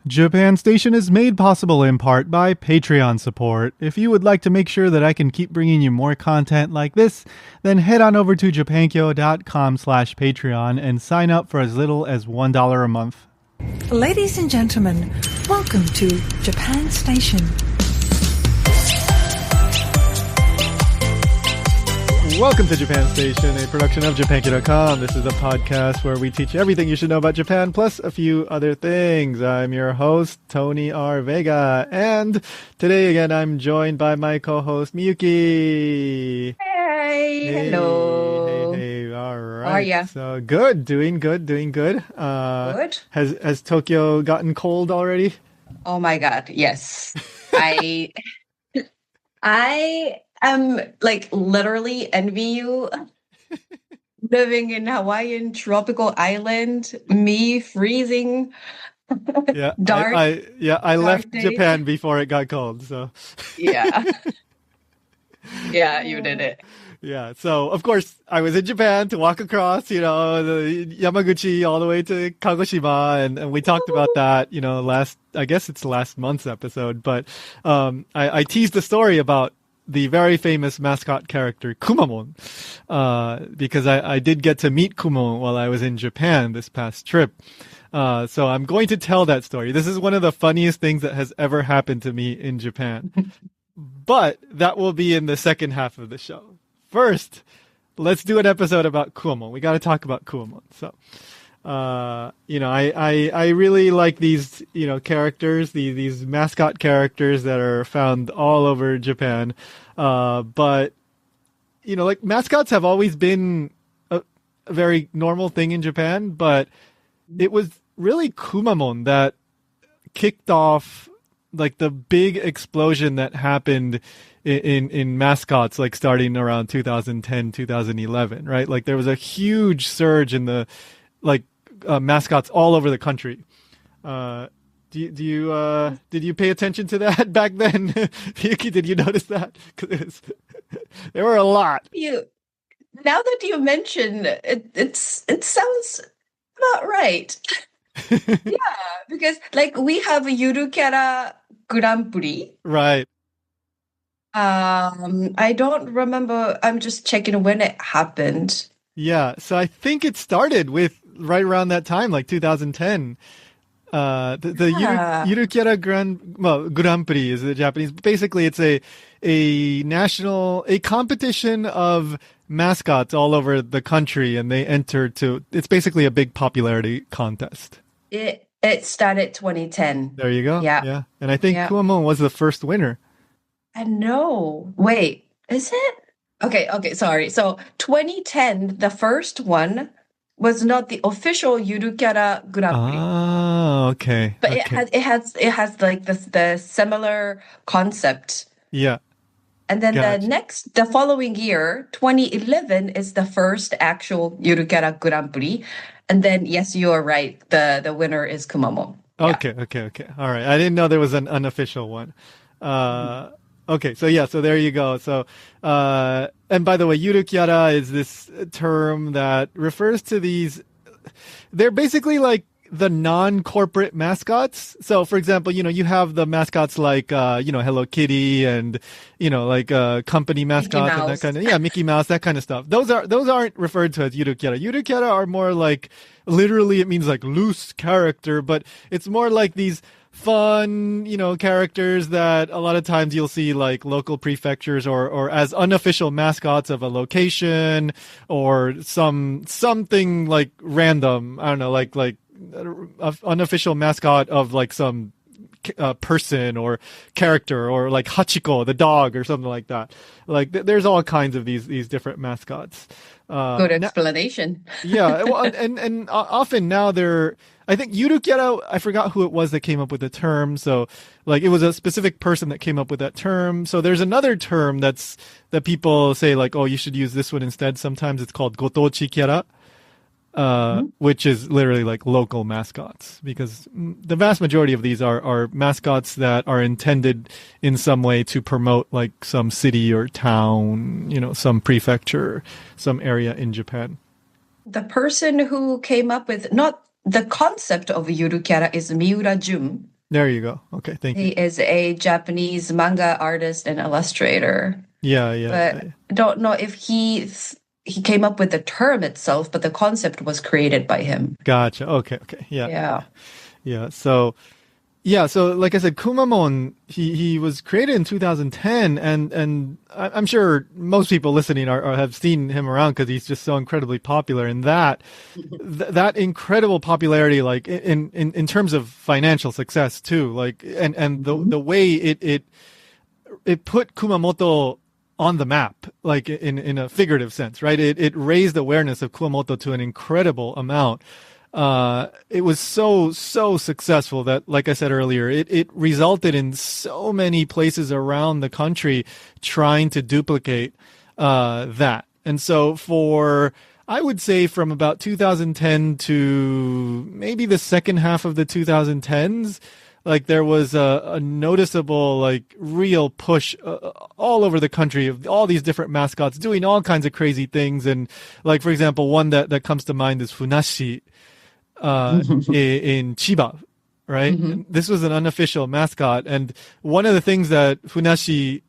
Japan Station is made possible in part by Patreon support. If you would like to make sure that I can keep bringing you more content like this, then head on over to japankyo.com/Patreon and sign up for as little as $1 a month. Ladies and gentlemen, welcome to Japan Station. Welcome to Japan Station, a production of japankyo.com. This is a podcast where we teach everything you should know about Japan, plus a few other things. I'm your host, Tony R. Vega, and today again I'm joined by my co-host, Miyuki. Hey, hello. Hey, all right. How are ya? So good, doing good. Good? Has Tokyo gotten cold already? Oh my God, yes. I am like literally envy you living in Hawaiian tropical island, me freezing. Yeah, Dark. I left days. Japan before it got cold, so. Yeah. Yeah, you did it. Yeah, so of course I was in Japan to walk across, the Yamaguchi all the way to Kagoshima, and we talked about that, I guess it's last month's episode, but I teased the story about the very famous mascot character Kumamon, because I did get to meet Kumamon while I was in Japan this past trip. So I'm going to tell that story. This is one of the funniest things that has ever happened to me in Japan. But that will be in the second half of the show. First, let's do an episode about Kumamon. We got to talk about Kumamon. So, I really like these, characters, these mascot characters that are found all over Japan. But, mascots have always been a very normal thing in Japan, but it was really Kumamon that kicked off like the big explosion that happened in mascots, like starting around 2010, 2011, right? Like there was a huge surge in the mascots all over the country. Did you pay attention to that back then? Yuki, did you notice that? 'Cause there were a lot. Now that you mention it, it sounds about right. Yeah, because like we have a Yuru Kara Grand Prix. Right. I don't remember. I'm just checking when it happened. Yeah, so I think it started with right around that time, like 2010. The Yuru Kara Grand Prix is the Japanese. Basically, it's a competition of mascots all over the country, and they enter it's basically a big popularity contest. It started 2010. There you go. Yeah. And I think Kumamon was the first winner. I know. Wait, is it? Okay, sorry. So 2010, the first one was not the official Yuru Kara Grand Prix. Oh, okay. But okay. it has like the similar concept. Yeah. And then Gotcha. the following year, 2011, is the first actual Yuru Kara Grand Prix. And then, yes, you are right. The winner is Kumamoto. Yeah. Okay. All right. I didn't know there was an unofficial one. Okay. So there you go. So, and by the way, Yuru Kara is this term that refers to they're basically like the non-corporate mascots. So, for example, you have the mascots like, Hello Kitty and, company mascots and that kind of, Mickey Mouse, that kind of stuff. Those aren't referred to as Yuru Kara. Yuru Kara are more like, literally it means like loose character, but it's more like these fun, characters that a lot of times you'll see like local prefectures or as unofficial mascots of a location or something like random. I don't know, like unofficial mascot of like some person or character or like Hachiko, the dog or something like that. Like there's all kinds of these different mascots. Good explanation. Yeah. Well, and often now I think Yuru Kara, I forgot who it was that came up with the term. So like it was a specific person that came up with that term. So there's another term that people say like, oh, you should use this one instead. Sometimes it's called Gotochi Kara. Which is literally like local mascots, because the vast majority of these are mascots that are intended in some way to promote like some city or town, some prefecture, some area in Japan. The person who came up with not the concept of Yuru Kara is Miura Jun. There you go. Okay, thank He you. is a Japanese manga artist and illustrator. Yeah, yeah, yeah, But yeah. I don't know if he came up with the term itself, but the concept was created by him. Gotcha. Okay, okay. Yeah, yeah, Yeah. yeah. Yeah. So yeah, so like I said, Kumamon, he was created in 2010, and I'm sure most people listening are have seen him around because he's just so incredibly popular. And that incredible popularity, like in terms of financial success too, like and the way it put Kumamoto on the map, like in a figurative sense, right? It raised awareness of Kumamoto to an incredible amount. It was so successful that, like I said earlier, it resulted in so many places around the country trying to duplicate that. And so I would say from about 2010 to maybe the second half of the 2010s, like there was a noticeable, like real push all over the country of all these different mascots doing all kinds of crazy things. And like, for example, one that comes to mind is Funashi in Chiba, right? Hmm. And this was an unofficial mascot, and one of the things that Funashi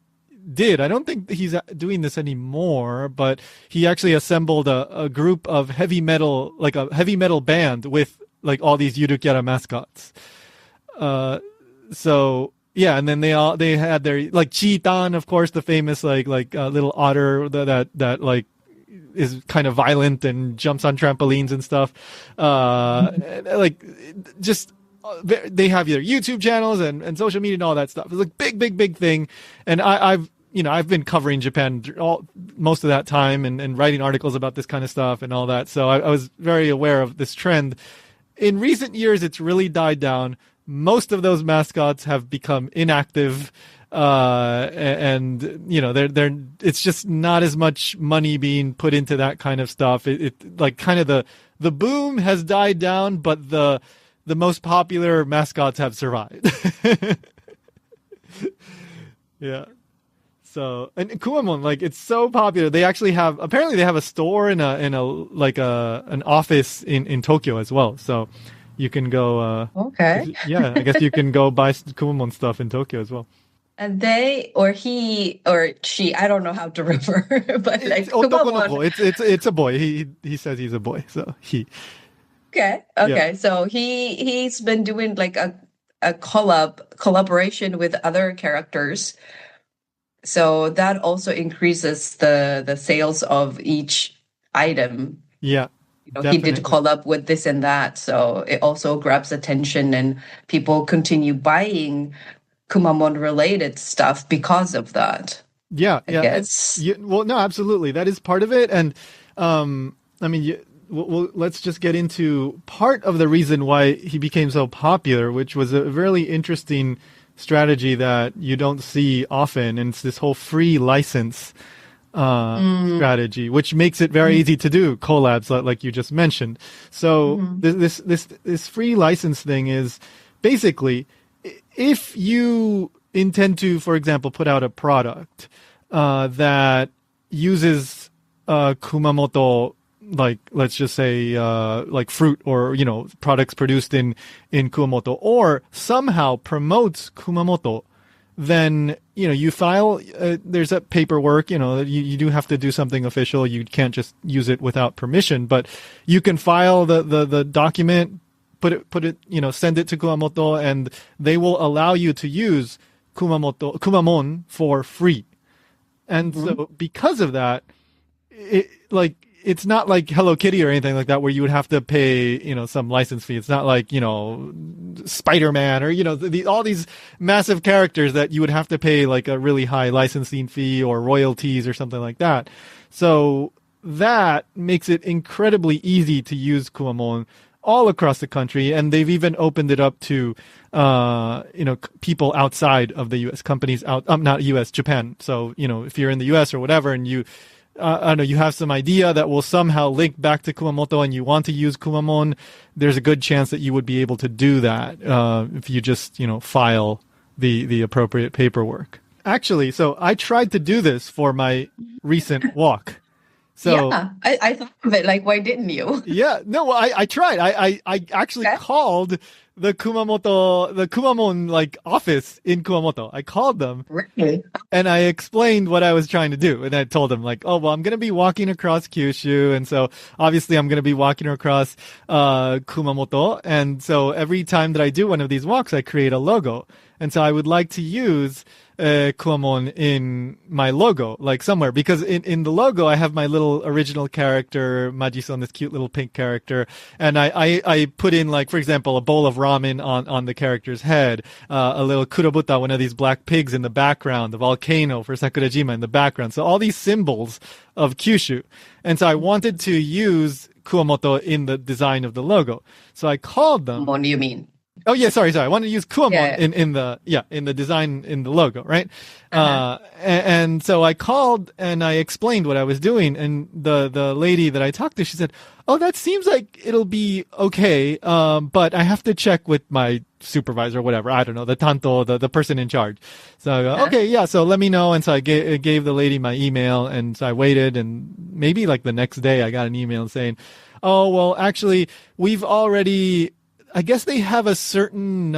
did, I don't think he's doing this anymore, but he actually assembled a group of heavy metal, like a heavy metal band with like all these Yurukyara mascots. Uh, so yeah, and then they had their like Cheetan, of course, the famous little otter that like is kind of violent and jumps on trampolines and stuff. Like just they have their YouTube channels and social media and all that stuff. It's like big thing. And I've been covering Japan most of that time and writing articles about this kind of stuff and all that. So I was very aware of this trend. In recent years, it's really died down. Most of those mascots have become inactive. And they're it's just not as much money being put into that kind of stuff. It like kind of the boom has died down, but the most popular mascots have survived. Yeah. So, and Kumamon, like it's so popular. They actually apparently they have a store in a like an office in Tokyo as well. So you can go, Okay. yeah, I guess you can go buy Kumamon stuff in Tokyo as well. And they or he or she, I don't know how to refer, but It's like otoko no ko. Kumamon. It's a boy. He says he's a boy. So Okay. yeah. Okay. So he's been doing like a collaboration with other characters. So that also increases the sales of each item. Yeah, He did definitely. collab with this and that, so it also grabs attention and people continue buying Kumamon related stuff because of that, Yeah, I yeah. And guess. well, no, absolutely. That is part of it. And I mean, let's just get into part of the reason why he became so popular, which was a really interesting strategy that you don't see often, and it's this whole free license strategy, which makes it very easy to do collabs like you just mentioned. So Mm-hmm. this free license thing is basically if you intend to, for example, put out a product that uses Kumamoto, like let's just say like fruit or products produced in Kumamoto, or somehow promotes Kumamoto, then you file. There's a paperwork. You do have to do something official. You can't just use it without permission, but you can file the document, put it, send it to Kumamoto, and they will allow you to use Kumamon for free. And so because of that, it's not like Hello Kitty or anything like that where you would have to pay, some license fee. It's not like, Spider-Man or, all these massive characters that you would have to pay like a really high licensing fee or royalties or something like that. So that makes it incredibly easy to use Kumamon all across the country. And they've even opened it up to, people outside of the U.S., companies not U.S., Japan. So, if you're in the U.S. or whatever and I don't know, you have some idea that will somehow link back to Kumamoto and you want to use Kumamon, there's a good chance that you would be able to do that if you just, file the appropriate paperwork. Actually, so I tried to do this for my recent walk. So Yeah, I thought of it like, why didn't you? yeah, no, I tried. I actually Okay. called the Kumamon like office in Kumamoto. I called them Really? and I explained what I was trying to do. And I told them like, oh, well, I'm going to be walking across Kyushu. And so obviously I'm going to be walking across, Kumamoto. And so every time that I do one of these walks, I create a logo. And so I would like to use Kumamon in my logo, like somewhere, because in the logo I have my little original character, Majisan, this cute little pink character, and I put in, like, for example, a bowl of ramen on the character's head, a little kurobuta, one of these black pigs in the background, the volcano for Sakurajima in the background. So all these symbols of Kyushu. And so I wanted to use Kumamoto in the design of the logo. So I called them. What do you mean? Oh yeah, sorry. I wanted to use Kumamon Yeah. in the design in the logo, right? Uh-huh. And so I called and I explained what I was doing, and the lady that I talked to, she said, "Oh, that seems like it'll be okay, but I have to check with my supervisor, or whatever. I don't know, the tanto, the person in charge." So I go, "Okay, yeah. So let me know." And so I gave the lady my email, and so I waited, and maybe like the next day I got an email saying, "Oh, well, actually, we've already." I guess they have a certain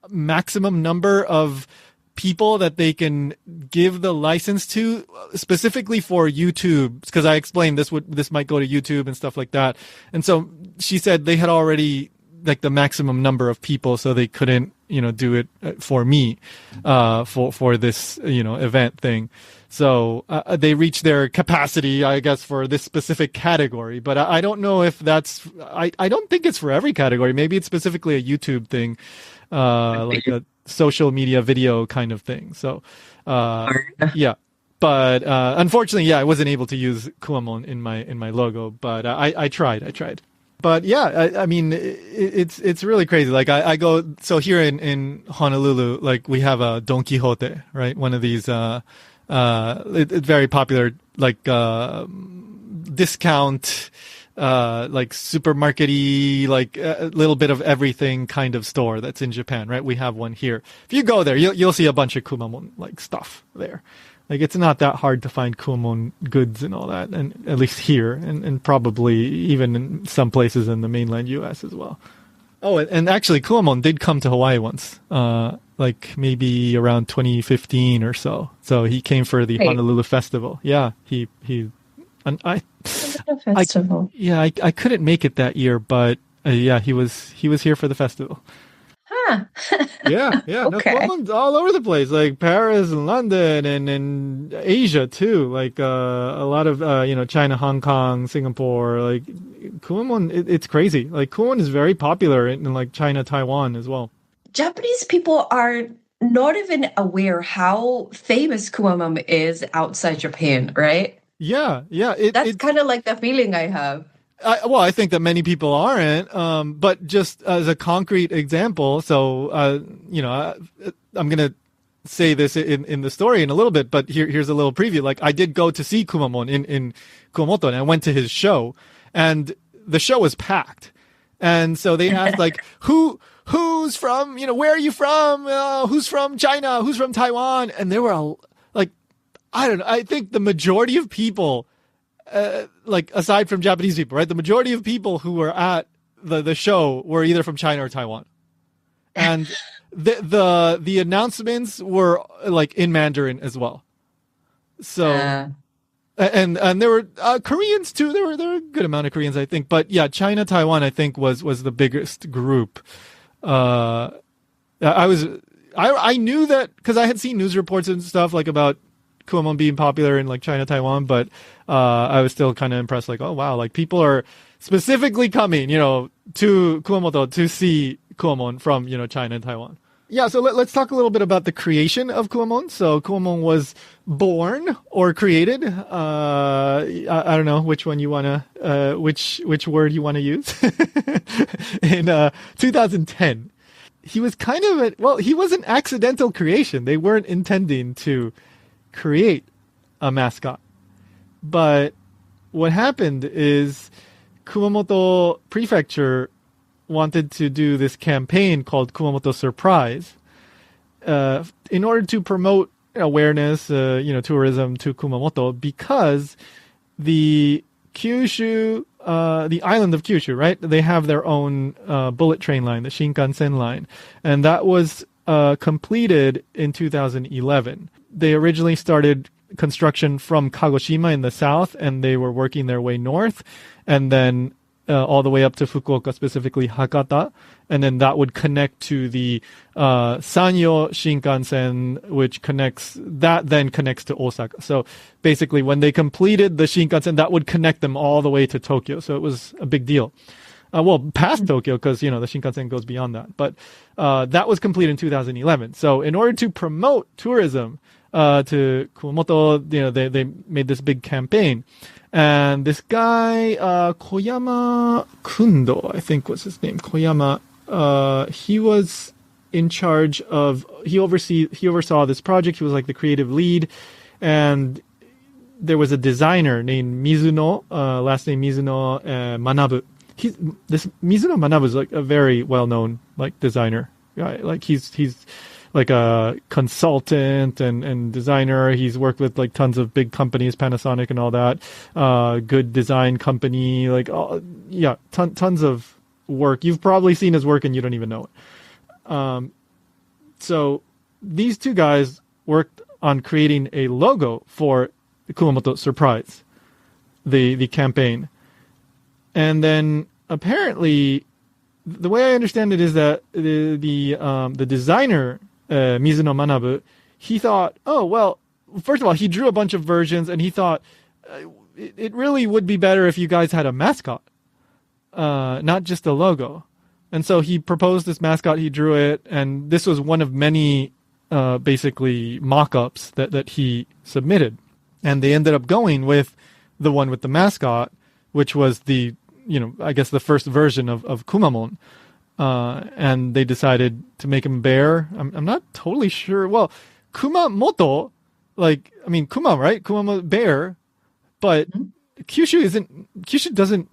maximum number of people that they can give the license to, specifically for YouTube, because I explained this might go to YouTube and stuff like that. And so she said they had already, like, the maximum number of people, so they couldn't, do it for me, for this, event thing. So they reach their capacity, I guess, for this specific category. But I don't know if I don't think it's for every category. Maybe it's specifically a YouTube thing, like a social media video kind of thing. So, yeah. But unfortunately, I wasn't able to use Kumamon in my logo. But I tried. But yeah, I mean, it's really crazy. Like I go, so here in Honolulu, like we have a Don Quixote, right? One of these, it's very popular, like, discount, like supermarket-y, like a little bit of everything kind of store that's in Japan, right? We have one here. If you go there, you'll see a bunch of Kumamon, like, stuff there. Like, it's not that hard to find Kumamon goods and all that, and at least here, and probably even in some places in the mainland US as well. Oh, and actually, Kumamon did come to Hawaii once, like maybe around 2015 or so. So he came for the Honolulu Festival. Yeah, and Festival. I couldn't make it that year, but yeah, he was here for the festival. Huh. Yeah. Okay. No, Kumamon's all over the place, like Paris and London and Asia too. Like a lot of China, Hong Kong, Singapore. Like Kumamon, it's crazy. Like Kumamon is very popular in like China, Taiwan as well. Japanese people are not even aware how famous Kumamon is outside Japan, right? Yeah. That's kind of like the feeling I have. I think that many people aren't. But just as a concrete example, so I'm gonna say this in the story in a little bit, but here's a little preview. Like I did go to see Kumamon in Kumamoto, and I went to his show, and the show was packed. And so they asked like, who's from, where are you from? Who's from China? Who's from Taiwan? And there were I don't know. I think the majority of people, like aside from Japanese people, right? The majority of people who were at the show were either from China or Taiwan. And the announcements were like in Mandarin as well. So, and there were Koreans too. There were a good amount of Koreans, I think. But yeah, China, Taiwan, I think was the biggest group. I knew that because I had seen news reports and stuff like about Kumamon being popular in like China, Taiwan, but I was still kind of impressed. Like, oh wow, like people are specifically coming, to Kumamoto to see Kumamon from China and Taiwan. Yeah, so let's talk a little bit about the creation of Kumamon. So Kumamon was born or created. I don't know which one you wanna, which word you wanna use. In 2010, he was kind of he was an accidental creation. They weren't intending to create a mascot, but what happened is Kumamoto Prefecture wanted to do this campaign called Kumamoto Surprise in order to promote awareness, tourism to Kumamoto, because the Kyushu the island of Kyushu, right? They have their own bullet train line, the Shinkansen line, and that was completed in 2011. They originally started construction from Kagoshima in the south, and they were working their way north, and then all the way up to Fukuoka, specifically Hakata, and then that would connect to the Sanyo Shinkansen, which then connects to Osaka. So basically, when they completed the Shinkansen, that would connect them all the way to Tokyo. So it was a big deal. Past Tokyo, because, the Shinkansen goes beyond that. But that was completed in 2011. So in order to promote tourism to Kumamoto, they made this big campaign. And this guy, Koyama Kundo, I think was his name, Koyama, he was in charge of, he oversaw this project. He was like the creative lead. And there was a designer named Mizuno, last name Mizuno Manabu. This Mizuno Manabu is like a very well-known like designer guy. Like he's like a consultant and designer. He's worked with like tons of big companies, Panasonic and all that. Good design company, tons of work. You've probably seen his work and you don't even know it. So these two guys worked on creating a logo for the Kumamoto Surprise, the campaign. And then apparently, the way I understand it is that the designer, Mizuno Manabu, he thought, first of all, he drew a bunch of versions, and he thought it really would be better if you guys had a mascot, not just a logo. And so he proposed this mascot, he drew it, and this was one of many basically mock-ups that he submitted. And they ended up going with the one with the mascot, which was the, I guess the first version of Kumamon. And they decided to make him a bear. I'm not totally sure. Well, Kumamoto, Kuma, right? Kumamoto, bear. But Kyushu doesn't,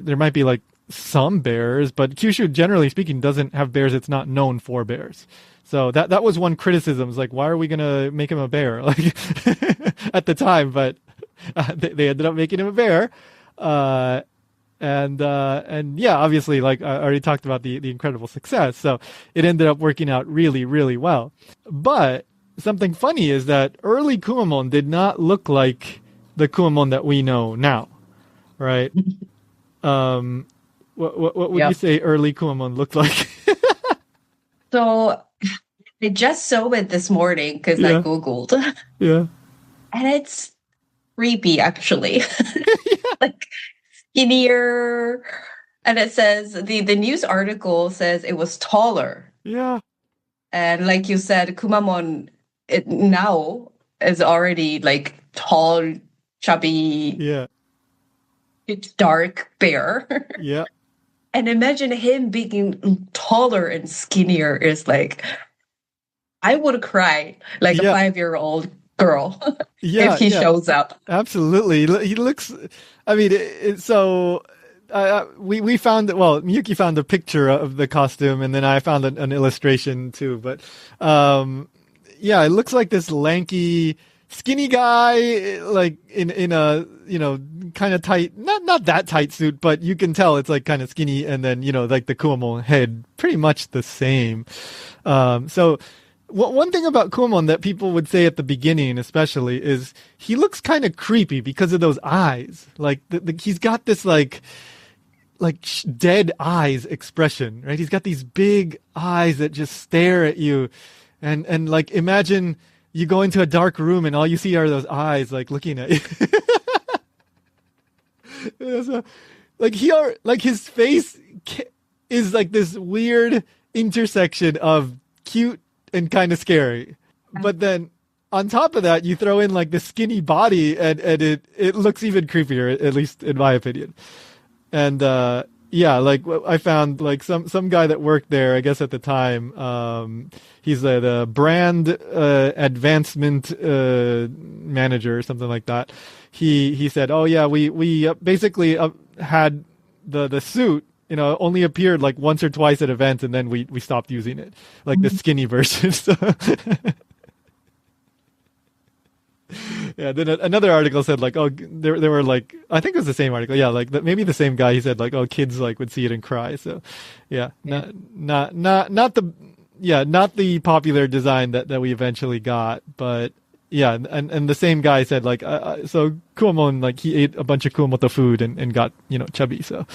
there might be like some bears, but Kyushu, generally speaking, doesn't have bears. It's not known for bears. So that was one criticism. It's like, why are we going to make him a bear? Like at the time, but they ended up making him a bear. And obviously, like I already talked about the incredible success. So it ended up working out really, really well. But something funny is that early Kumamon did not look like the Kumamon that we know now, right? What would you say early Kumamon looked like? So I just saw it this morning because I Googled. Yeah. And it's creepy, actually. Like skinnier. And it says, the news article says it was taller. Yeah. And like you said, Kumamon now is already like tall, chubby, dark bear. Yeah. And imagine him being taller and skinnier is like, I would cry like a 5-year-old girl if he shows up. Absolutely. He looks, we found, Miyuki found a picture of the costume, and then I found an illustration too. But it looks like this lanky, skinny guy, like in a kind of tight, not that tight suit, but you can tell it's like kind of skinny, and then like the Kumamon head, pretty much the same. So one thing about Kumamon that people would say at the beginning, especially, is he looks kind of creepy because of those eyes. Like he's got this like dead eyes expression, right? He's got these big eyes that just stare at you, and like imagine you go into a dark room and all you see are those eyes like looking at you. So, his face is like this weird intersection of cute and kind of scary. But then on top of that, you throw in like the skinny body, and it looks even creepier, at least in my opinion. And I found like some guy that worked there, I guess at the time, he's the brand advancement manager or something like that. He said, we basically had the suit, only appeared like once or twice at events, and then we stopped using it, like the skinny version. So Yeah. Then another article said like, oh, there were like, I think it was the same article. Yeah, like maybe the same guy. He said like, oh, kids like would see it and cry. So, yeah, Yeah. not the not the popular design that we eventually got, but yeah, and the same guy said like, so Kumamon like he ate a bunch of Kumamoto food and got chubby. So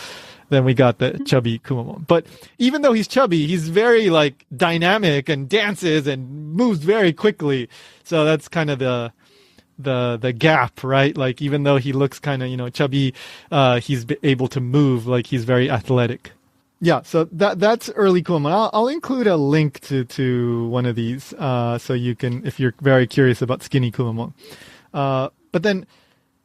then we got the chubby Kumamon. But even though he's chubby, he's very like dynamic and dances and moves very quickly. So that's kind of the gap, right? Like even though he looks kind of chubby, he's able to move. Like he's very athletic. Yeah, so that's early Kumamon. I'll include a link to one of these, so you can, if you're very curious about skinny Kumamon. But then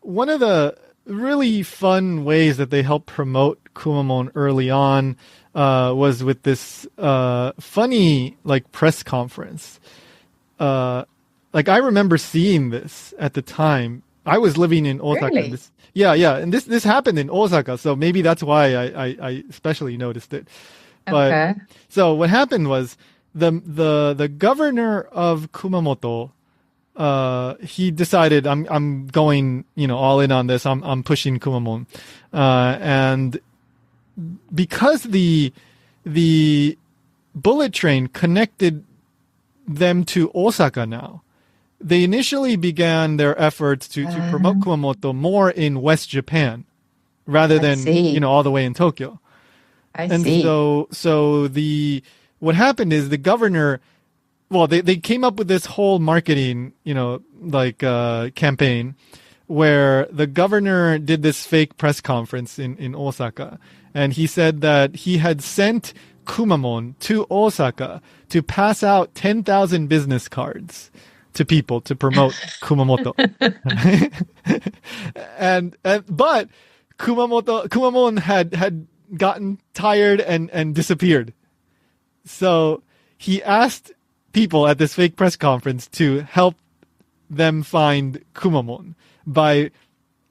one of the really fun ways that they helped promote Kumamon early on was with this funny like press conference. Like I remember seeing this at the time. I was living in Osaka. Really? Yeah, and this happened in Osaka, so maybe that's why I especially noticed it. But Okay. so what happened was the governor of Kumamoto, he decided I'm going all in on this. I'm pushing Kumamon, and because the bullet train connected them to Osaka now. They initially began their efforts to promote Kumamoto more in West Japan rather I than, see. all the way in Tokyo. I And see. so what happened is the governor, well, they came up with this whole marketing, campaign where the governor did this fake press conference in Osaka. And he said that he had sent Kumamon to Osaka to pass out 10,000 business cards to people to promote Kumamoto. But Kumamon had gotten tired and disappeared. So he asked people at this fake press conference to help them find Kumamon by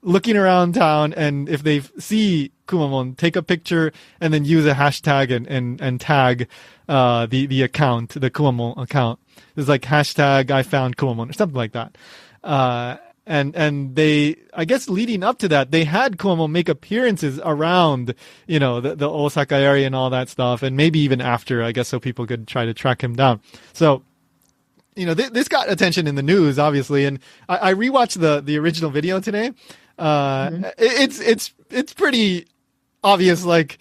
looking around town, and if they see Kumamon, take a picture and then use a hashtag and tag the account, the Kumamon account. It's like hashtag I found Kumamon or something like that. And they, I guess leading up to that, they had Kumamon make appearances around, the Osaka area and all that stuff, and maybe even after, I guess, so people could try to track him down. So, this got attention in the news, obviously, and I rewatched the original video today. It's pretty obvious, like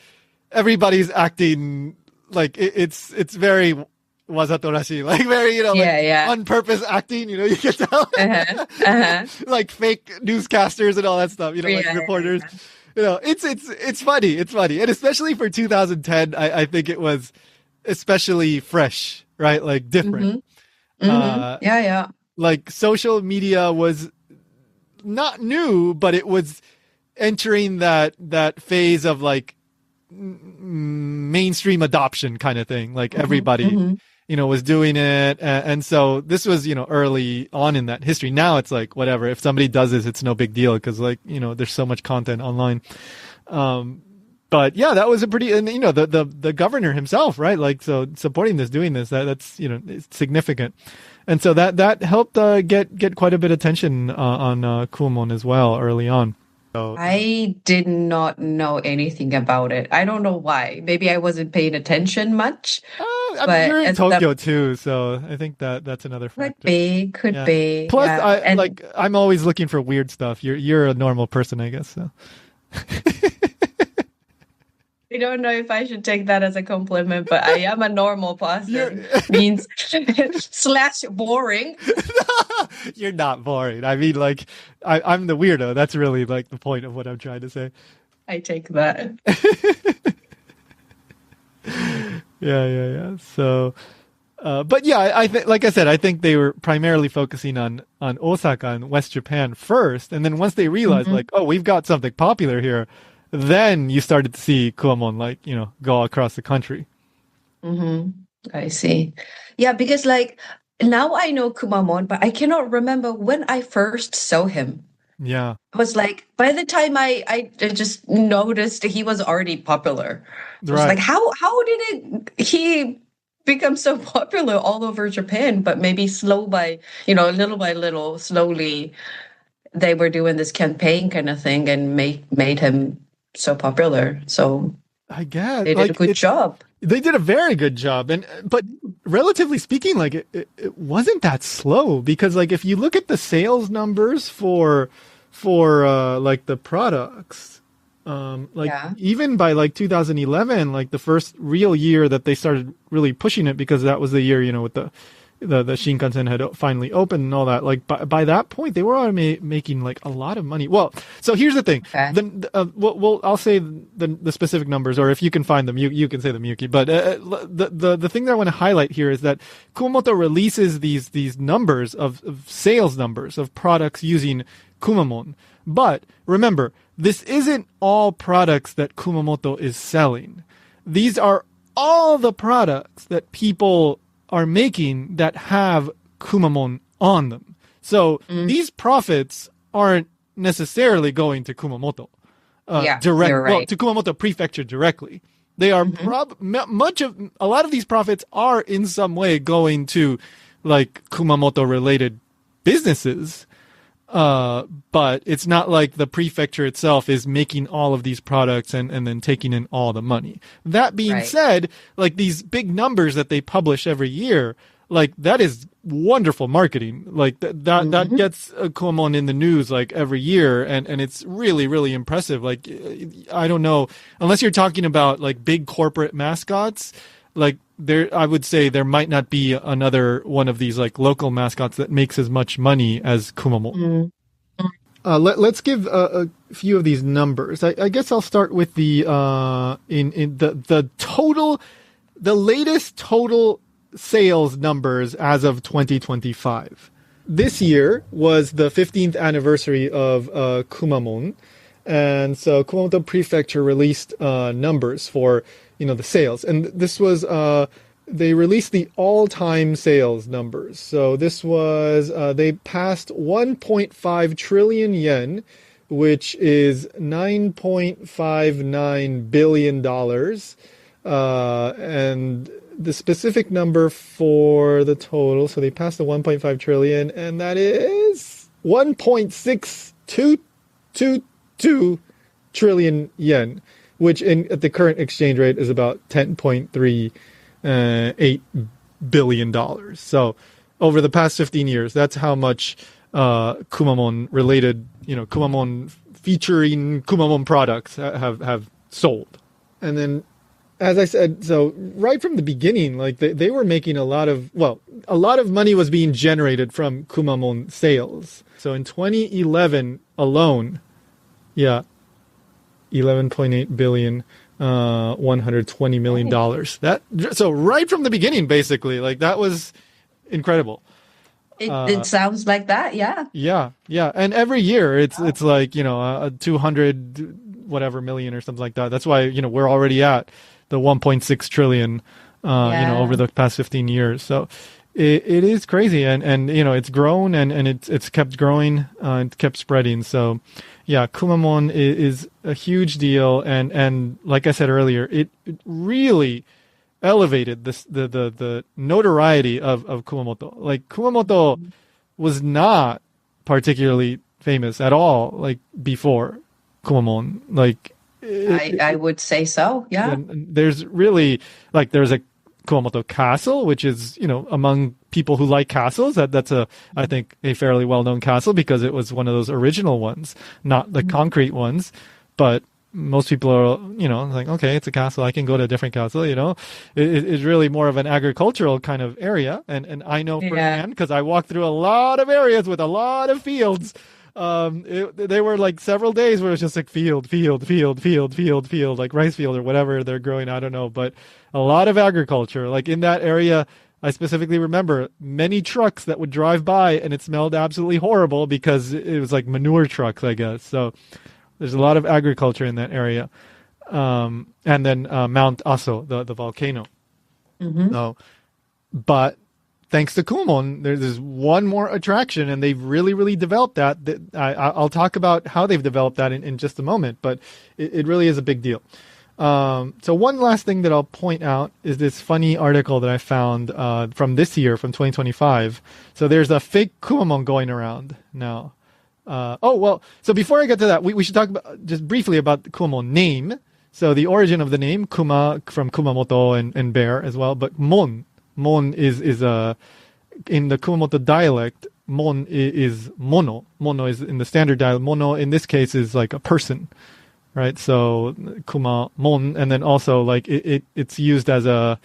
everybody's acting like it's very wazatorashi, like very, Yeah. on purpose acting, you can tell. Like fake newscasters and all that stuff, like Yeah. reporters. It's funny. It's funny. And especially for 2010, I think it was especially fresh, right? Like different. Yeah. Like social media was not new, but it was entering that phase of like mainstream adoption kind of thing. Like everybody, was doing it. And so this was, early on in that history. Now it's like, whatever, if somebody does this, it's no big deal. Cause like, there's so much content online. But yeah, that was a pretty, and the governor himself, right? Like, so supporting this, doing this, that's, it's significant. And so that helped, get quite a bit of attention, on Kumamon as well early on. So, I did not know anything about it. I don't know why. Maybe I wasn't paying attention much. I But mean, you're in as Tokyo too, so I think that's another Could factor. be, could Yeah. be. Plus, Yeah. I'm always looking for weird stuff. You're a normal person, I guess. So. I don't know if I should take that as a compliment, but I am a normal person. Means / boring. You're not boring. I mean, like, I'm the weirdo. That's really like the point of what I'm trying to say. I take that. Yeah. So, but yeah, like I said, I think they were primarily focusing on Osaka and West Japan first, and then once they realized, like, oh, we've got something popular here, then you started to see Kumamon, like, go across the country. I see. Yeah, because like now I know Kumamon, but I cannot remember when I first saw him. Yeah. It was like by the time I just noticed he was already popular. I was Right. like, how did he become so popular all over Japan? But maybe little by little, slowly they were doing this campaign kind of thing and made him so popular. So I guess they did a like good job. they did a very good job, and but relatively speaking, like it wasn't that slow because like if you look at the sales numbers for like the products, like Yeah. even by like 2011, like the first real year that they started really pushing it, because that was the year, with the Shinkansen had finally opened and all that. Like by that point, they were already making like a lot of money. Well, so here's the thing. Okay. Well, I'll say the specific numbers, or if you can find them, you can say them, Yuki. But the thing that I want to highlight here is that Kumamoto releases these numbers of sales numbers of products using Kumamon. But remember, this isn't all products that Kumamoto is selling. These are all the products that people are making that have Kumamon on them. So these profits aren't necessarily going to Kumamoto Yeah, direct, you're well, right. to Kumamoto Prefecture directly. They are a lot of these profits are in some way going to like Kumamoto related businesses. But it's not like the prefecture itself is making all of these products and then taking in all the money. That being Right. said, like these big numbers that they publish every year, like that is wonderful marketing. Like that gets Kumamon in the news like every year, and it's really, really impressive. Like I don't know, unless you're talking about like big corporate mascots, like I would say there might not be another one of these like local mascots that makes as much money as Kumamoto. Let's give a few of these numbers. I guess I'll start with the in the total, the latest total sales numbers as of 2025. This year was the 15th anniversary of Kumamon, and so Kumamoto Prefecture released numbers for the sales, and this was they released the all-time sales numbers. So this was they passed 1.5 trillion yen, which is $9.59 billion, and the specific number for the total. So they passed the 1.5 trillion, and that is 1.6222 trillion yen, which at the current exchange rate is about $10.38 billion. So over the past 15 years, that's how much Kumamon related, Kumamon featuring Kumamon products have sold. And then, as I said, so right from the beginning, like they were making a lot of money was being generated from Kumamon sales. So in 2011 alone, 11.8 billion, $120 million. So right from the beginning, basically, like that was incredible. It sounds like that, yeah. Yeah. And every year it's like, 200 whatever million or something like that. That's why, we're already at the 1.6 trillion, over the past 15 years. So it is crazy. And it's grown and it's kept growing, it's kept spreading. So yeah, Kumamon is a huge deal. And like I said earlier, it really elevated the notoriety of Kumamoto. Like Kumamoto was not particularly famous at all, like before Kumamon. Like I would say so, yeah. and there's really there's a Kumamoto Castle, which is among people who like castles, that's I think a fairly well-known castle because it was one of those original ones, not the concrete ones. But most people are like, okay, it's a castle, I can go to a different castle. It's really more of an agricultural kind of area, and I know firsthand because I walked through a lot of areas with a lot of fields. They were like several days where it was just like field, like rice field or whatever they're growing. I don't know, but a lot of agriculture. Like in that area, I specifically remember many trucks that would drive by and it smelled absolutely horrible because it was like manure trucks, I guess. So there's a lot of agriculture in that area. And then Mount Aso, the volcano. So, but thanks to Kumamon, there's one more attraction, and they've really, really developed that. I'll talk about how they've developed that in just a moment, but it really is a big deal. So one last thing that I'll point out is this funny article that I found from this year, from 2025. So there's a fake Kumamon going around now. So before I get to that, we should talk about just briefly about the Kumamon name. So the origin of the name, Kuma from Kumamoto and bear as well, but Mon is in the Kumamoto dialect, Mon is mono. Mono is in the standard dialect. Mono in this case is like a person, right? So Kumamon, and then also like it's used as a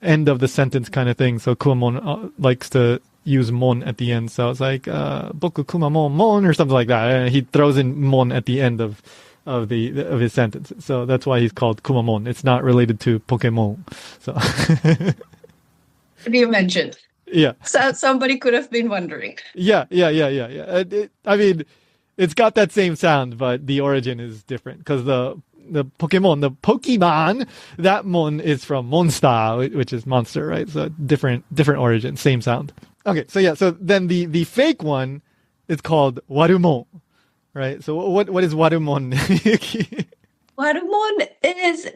end of the sentence kind of thing. So Kumamon likes to use mon at the end. So it's like boku Kumamon mon or something like that. And he throws in mon at the end of his sentence. So that's why he's called Kumamon. It's not related to Pokemon. So You mentioned. yeah. So somebody could have been wondering. Yeah. I mean, it's got that same sound, but the origin is different because the Pokemon, that mon is from monster, which is monster, right? So different origin, same sound. Okay, so yeah, so then the fake one is called Warumon, right? So what is Warumon? Warumon is,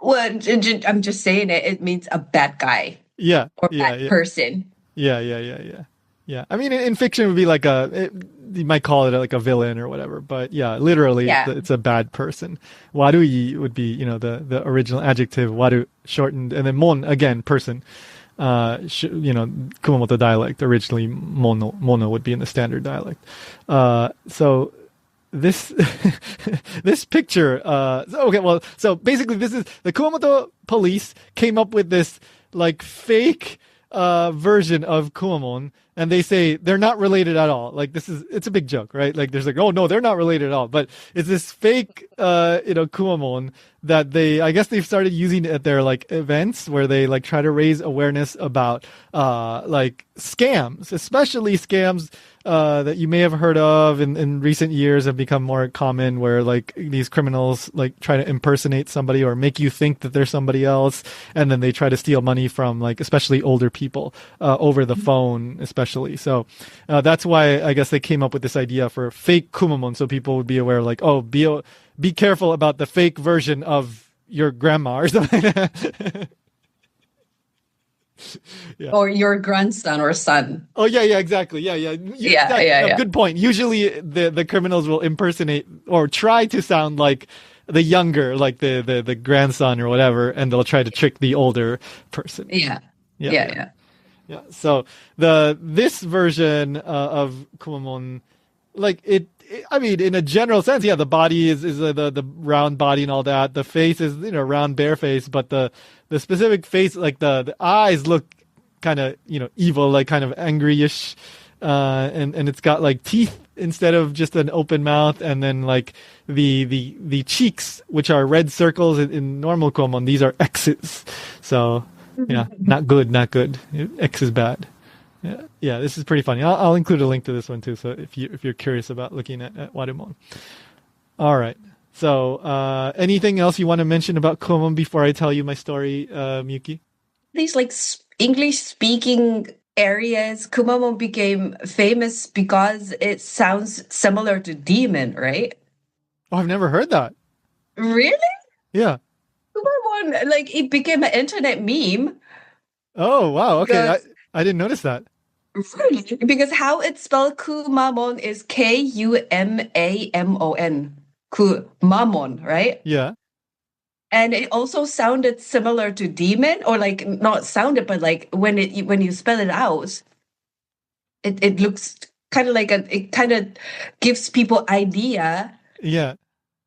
well, I'm just saying it. It means a bad guy. Yeah, or bad person. Yeah. I mean, in fiction, it would be like you might call it like a villain or whatever, but yeah, literally, it's a bad person. Warui would be, the original adjective, waru shortened, and then mon again, person. Kumamoto dialect originally mono would be in the standard dialect. So this this picture. So basically, this is the Kumamoto police came up with this like fake version of Kumamon, and they say they're not related at all. Like it's a big joke, right? Like there's like, oh no, they're not related at all. But it's this fake, Kumamon that I guess they've started using at their like events where they like try to raise awareness about like scams, especially scams that you may have heard of in recent years have become more common, where like these criminals like try to impersonate somebody or make you think that they're somebody else, and then they try to steal money from like especially older people over the phone, especially. So that's why I guess they came up with this idea for fake Kumamon, so people would be aware, like, oh, be careful about the fake version of your grandma or something like that. Yeah. Or your grandson or son. Oh yeah, exactly. Yeah. Good point. Usually the criminals will impersonate or try to sound like the younger, like the grandson or whatever, and they'll try to trick the older person. Yeah. So this version of Kumamon, like I mean, in a general sense, yeah, the body is the round body and all that. The face is, round bear face, but the specific face, like the eyes look kind of, evil, like kind of angry-ish. And it's got like teeth instead of just an open mouth. And then like the cheeks, which are red circles in normal Kumamon, these are X's. So yeah, not good. X is bad. Yeah, this is pretty funny. I'll include a link to this one too, so if you're curious about looking at Warumon. All right. So, anything else you want to mention about Kumamon before I tell you my story, Miyuki? These like English-speaking areas, Kumamon became famous because it sounds similar to demon, right? Oh, I've never heard that. Really? Yeah. Kumamon, like it became an internet meme. Oh wow! Okay, I didn't notice that. Because how it's spelled Kumamon is Kumamon. Kumamon, right? Yeah. And it also sounded similar to demon, or like not sounded, but like when you spell it out, it looks kind of like it kind of gives people idea. Yeah.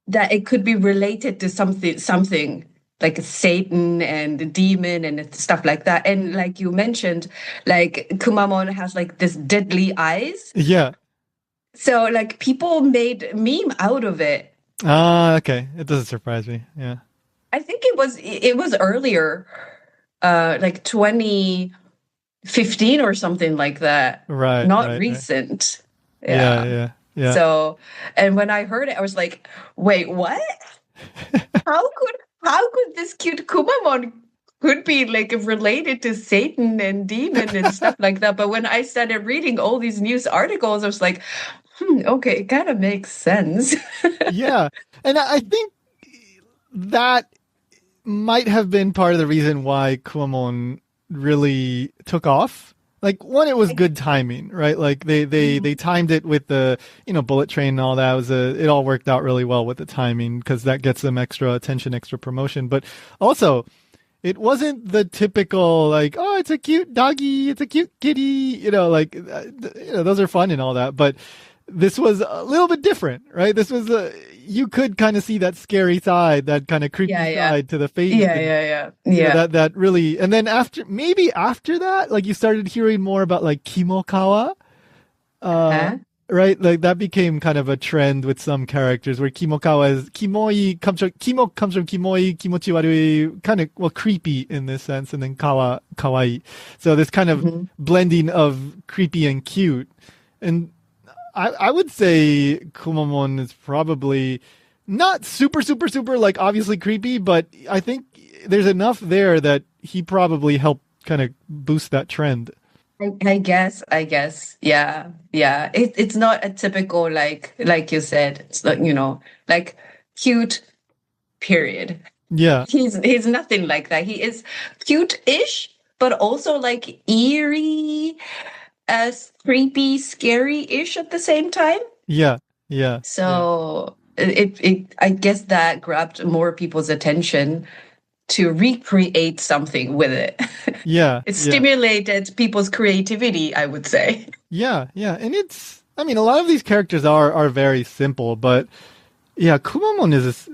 That it could be related to something. Like Satan and the demon and stuff like that. And like you mentioned, like Kumamon has like this deadly eyes. Yeah. So like people made meme out of it. Okay. It doesn't surprise me. Yeah. I think it was earlier, like 2015 or something like that. Right. Not recent. Right. Yeah. So, and when I heard it, I was like, wait, what? How could this cute Kumamon could be like related to Satan and demon and stuff like that? But when I started reading all these news articles, I was like, okay, it kind of makes sense. Yeah. And I think that might have been part of the reason why Kumamon really took off. Like one, it was good timing, right? Like they timed it with the bullet train and all that. It all worked out really well with the timing because that gets them extra attention, extra promotion. But also, it wasn't the typical like, oh, it's a cute doggy, it's a cute kitty, those are fun and all that. But this was a little bit different, right? This was you could kind of see that scary side, that kind of creepy side to the face. That really, and then after that, like you started hearing more about like Kimokawa, right? Like that became kind of a trend with some characters where Kimokawa is Kimo comes from kimoi, kimochi warui, kind of creepy in this sense, and then kawaii. So this kind of blending of creepy and cute. And I would say Kumamon is probably not super, super, super like obviously creepy, but I think there's enough there that he probably helped kind of boost that trend. I guess. Yeah. It's not a typical like you said, it's like, like cute period. Yeah. He's nothing like that. He is cute-ish, but also like eerie, as creepy, scary-ish at the same time. Yeah. So it I guess that grabbed more people's attention to recreate something with it. Yeah. It stimulated people's creativity, I would say. Yeah. And a lot of these characters are very simple, but yeah, Kumamon is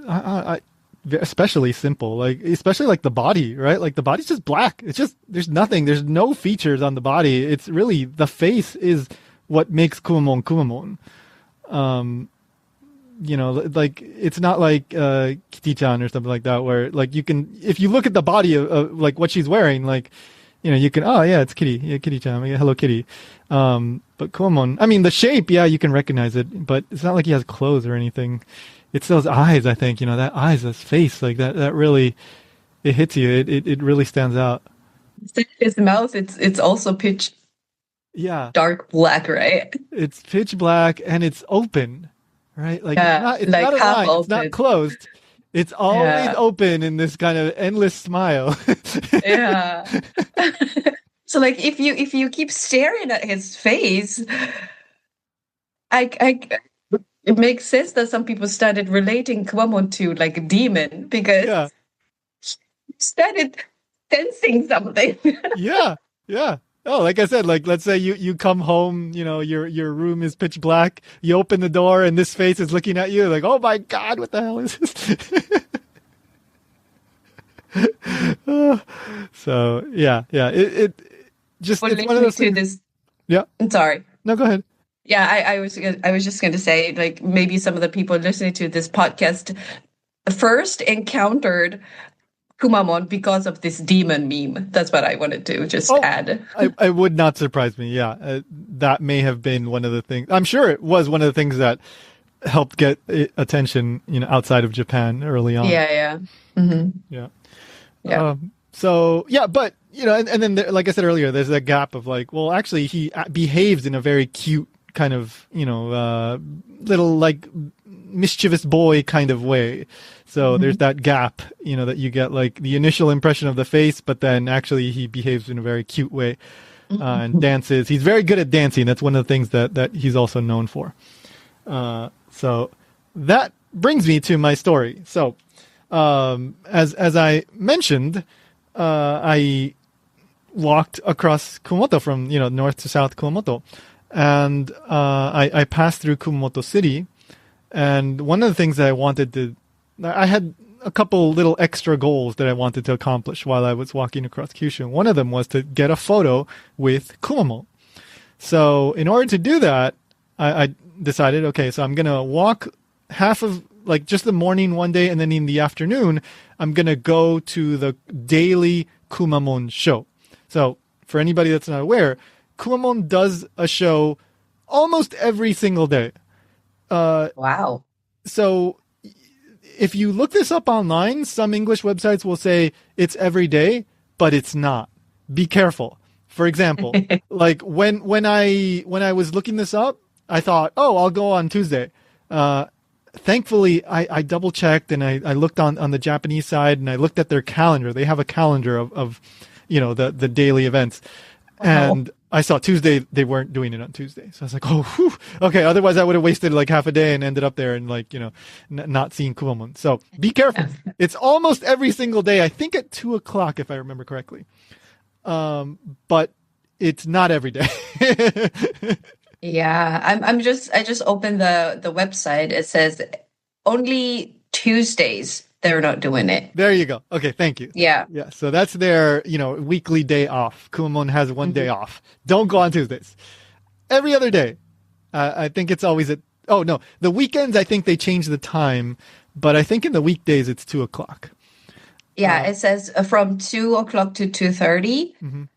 especially simple, like especially like the body, right? Like the body's just black. It's just there's no features on the body. It's really the face is what makes Kumamon. Like it's not like Kitty-chan or something like that, where like you can, if you look at the body of like what she's wearing, like you can, oh yeah, it's Kitty, yeah, Kitty-chan, yeah, Hello Kitty. But Kumamon, the shape, yeah, you can recognize it, but it's not like he has clothes or anything. It's those eyes, I think, that eyes, this face, like that really, it hits you. It really stands out. His mouth, it's also pitch dark black, right? It's pitch black and it's open, right? Like it's like not a half line, open. it's not closed. It's always open in this kind of endless smile. Yeah. So like if you keep staring at his face, it makes sense that some people started relating Kumamon to like a demon because he started sensing something. Yeah. Oh, like I said, like let's say you come home, your room is pitch black. You open the door and this face is looking at you, like, oh my God, what the hell is this? So it just it's one of those things. This. Yeah, I'm sorry. No, go ahead. Yeah, I was just going to say, like, maybe some of the people listening to this podcast first encountered Kumamon because of this demon meme. That's what I wanted to just add. I would not surprise me. Yeah, that may have been one of the things. I'm sure it was one of the things that helped get attention, outside of Japan early on. Yeah. Mm-hmm. Yeah. So yeah, but and then like I said earlier, there's that gap of like, well, actually, he behaves in a very cute kind of little like mischievous boy kind of way. So there's that gap, that you get like the initial impression of the face, but then actually he behaves in a very cute way and dances. He's very good at dancing. That's one of the things that he's also known for. So that brings me to my story. So as I mentioned, I walked across Kumamoto from north to south Kumamoto, and I passed through Kumamoto City. And one of the things that I had a couple little extra goals that I wanted to accomplish while I was walking across Kyushu. One of them was to get a photo with Kumamon. So in order to do that, I decided, okay, so I'm going to walk half of like just the morning one day, and then in the afternoon, I'm going to go to the daily Kumamon show. So for anybody that's not aware, Kumamon does a show almost every single day. Wow. So if you look this up online, some English websites will say it's every day, but it's not. Be careful. For example, like when I was looking this up, I thought, oh, I'll go on Tuesday. Thankfully, I double checked and I looked on the Japanese side and I looked at their calendar. They have a calendar of the daily events. Wow. And I saw Tuesday they weren't doing it on Tuesday, so I was like, oh, whew. Okay. Otherwise, I would have wasted like half a day and ended up there and like not seeing Kumamon. So be careful. It's almost every single day. I think at 2:00 if I remember correctly. But it's not every day. Yeah, I just opened the website. It says only Tuesdays they're not doing it. There you go. Okay, thank you. Yeah. Yeah, so that's their, weekly day off. Kumamon has one day off. Don't go on Tuesdays. Every other day. I think it's always oh no, the weekends I think they change the time, but I think in the weekdays it's 2:00. Yeah, it says from 2:00 to 2:30.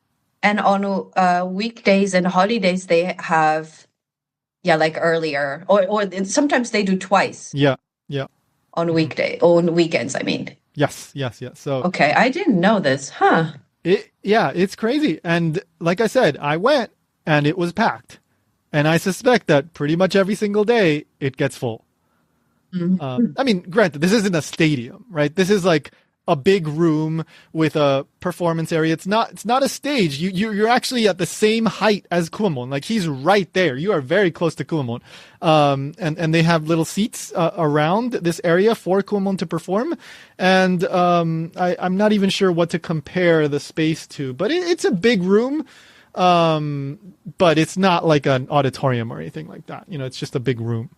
And on weekdays and holidays they have like earlier or sometimes they do twice. Yeah. Yeah. On weekends, I mean. Yes. So okay, I didn't know this, huh? It's crazy. And like I said, I went and it was packed. And I suspect that pretty much every single day it gets full. I mean, granted, this isn't a stadium, right? This is like a big room with a performance area. It's not a stage. You're actually at the same height as Kumamon. Like he's right there. You are very close to Kumamon. And they have little seats around this area for Kumamon to perform. And I'm not even sure what to compare the space to, but it's a big room. But it's not like an auditorium or anything like that. It's just a big room.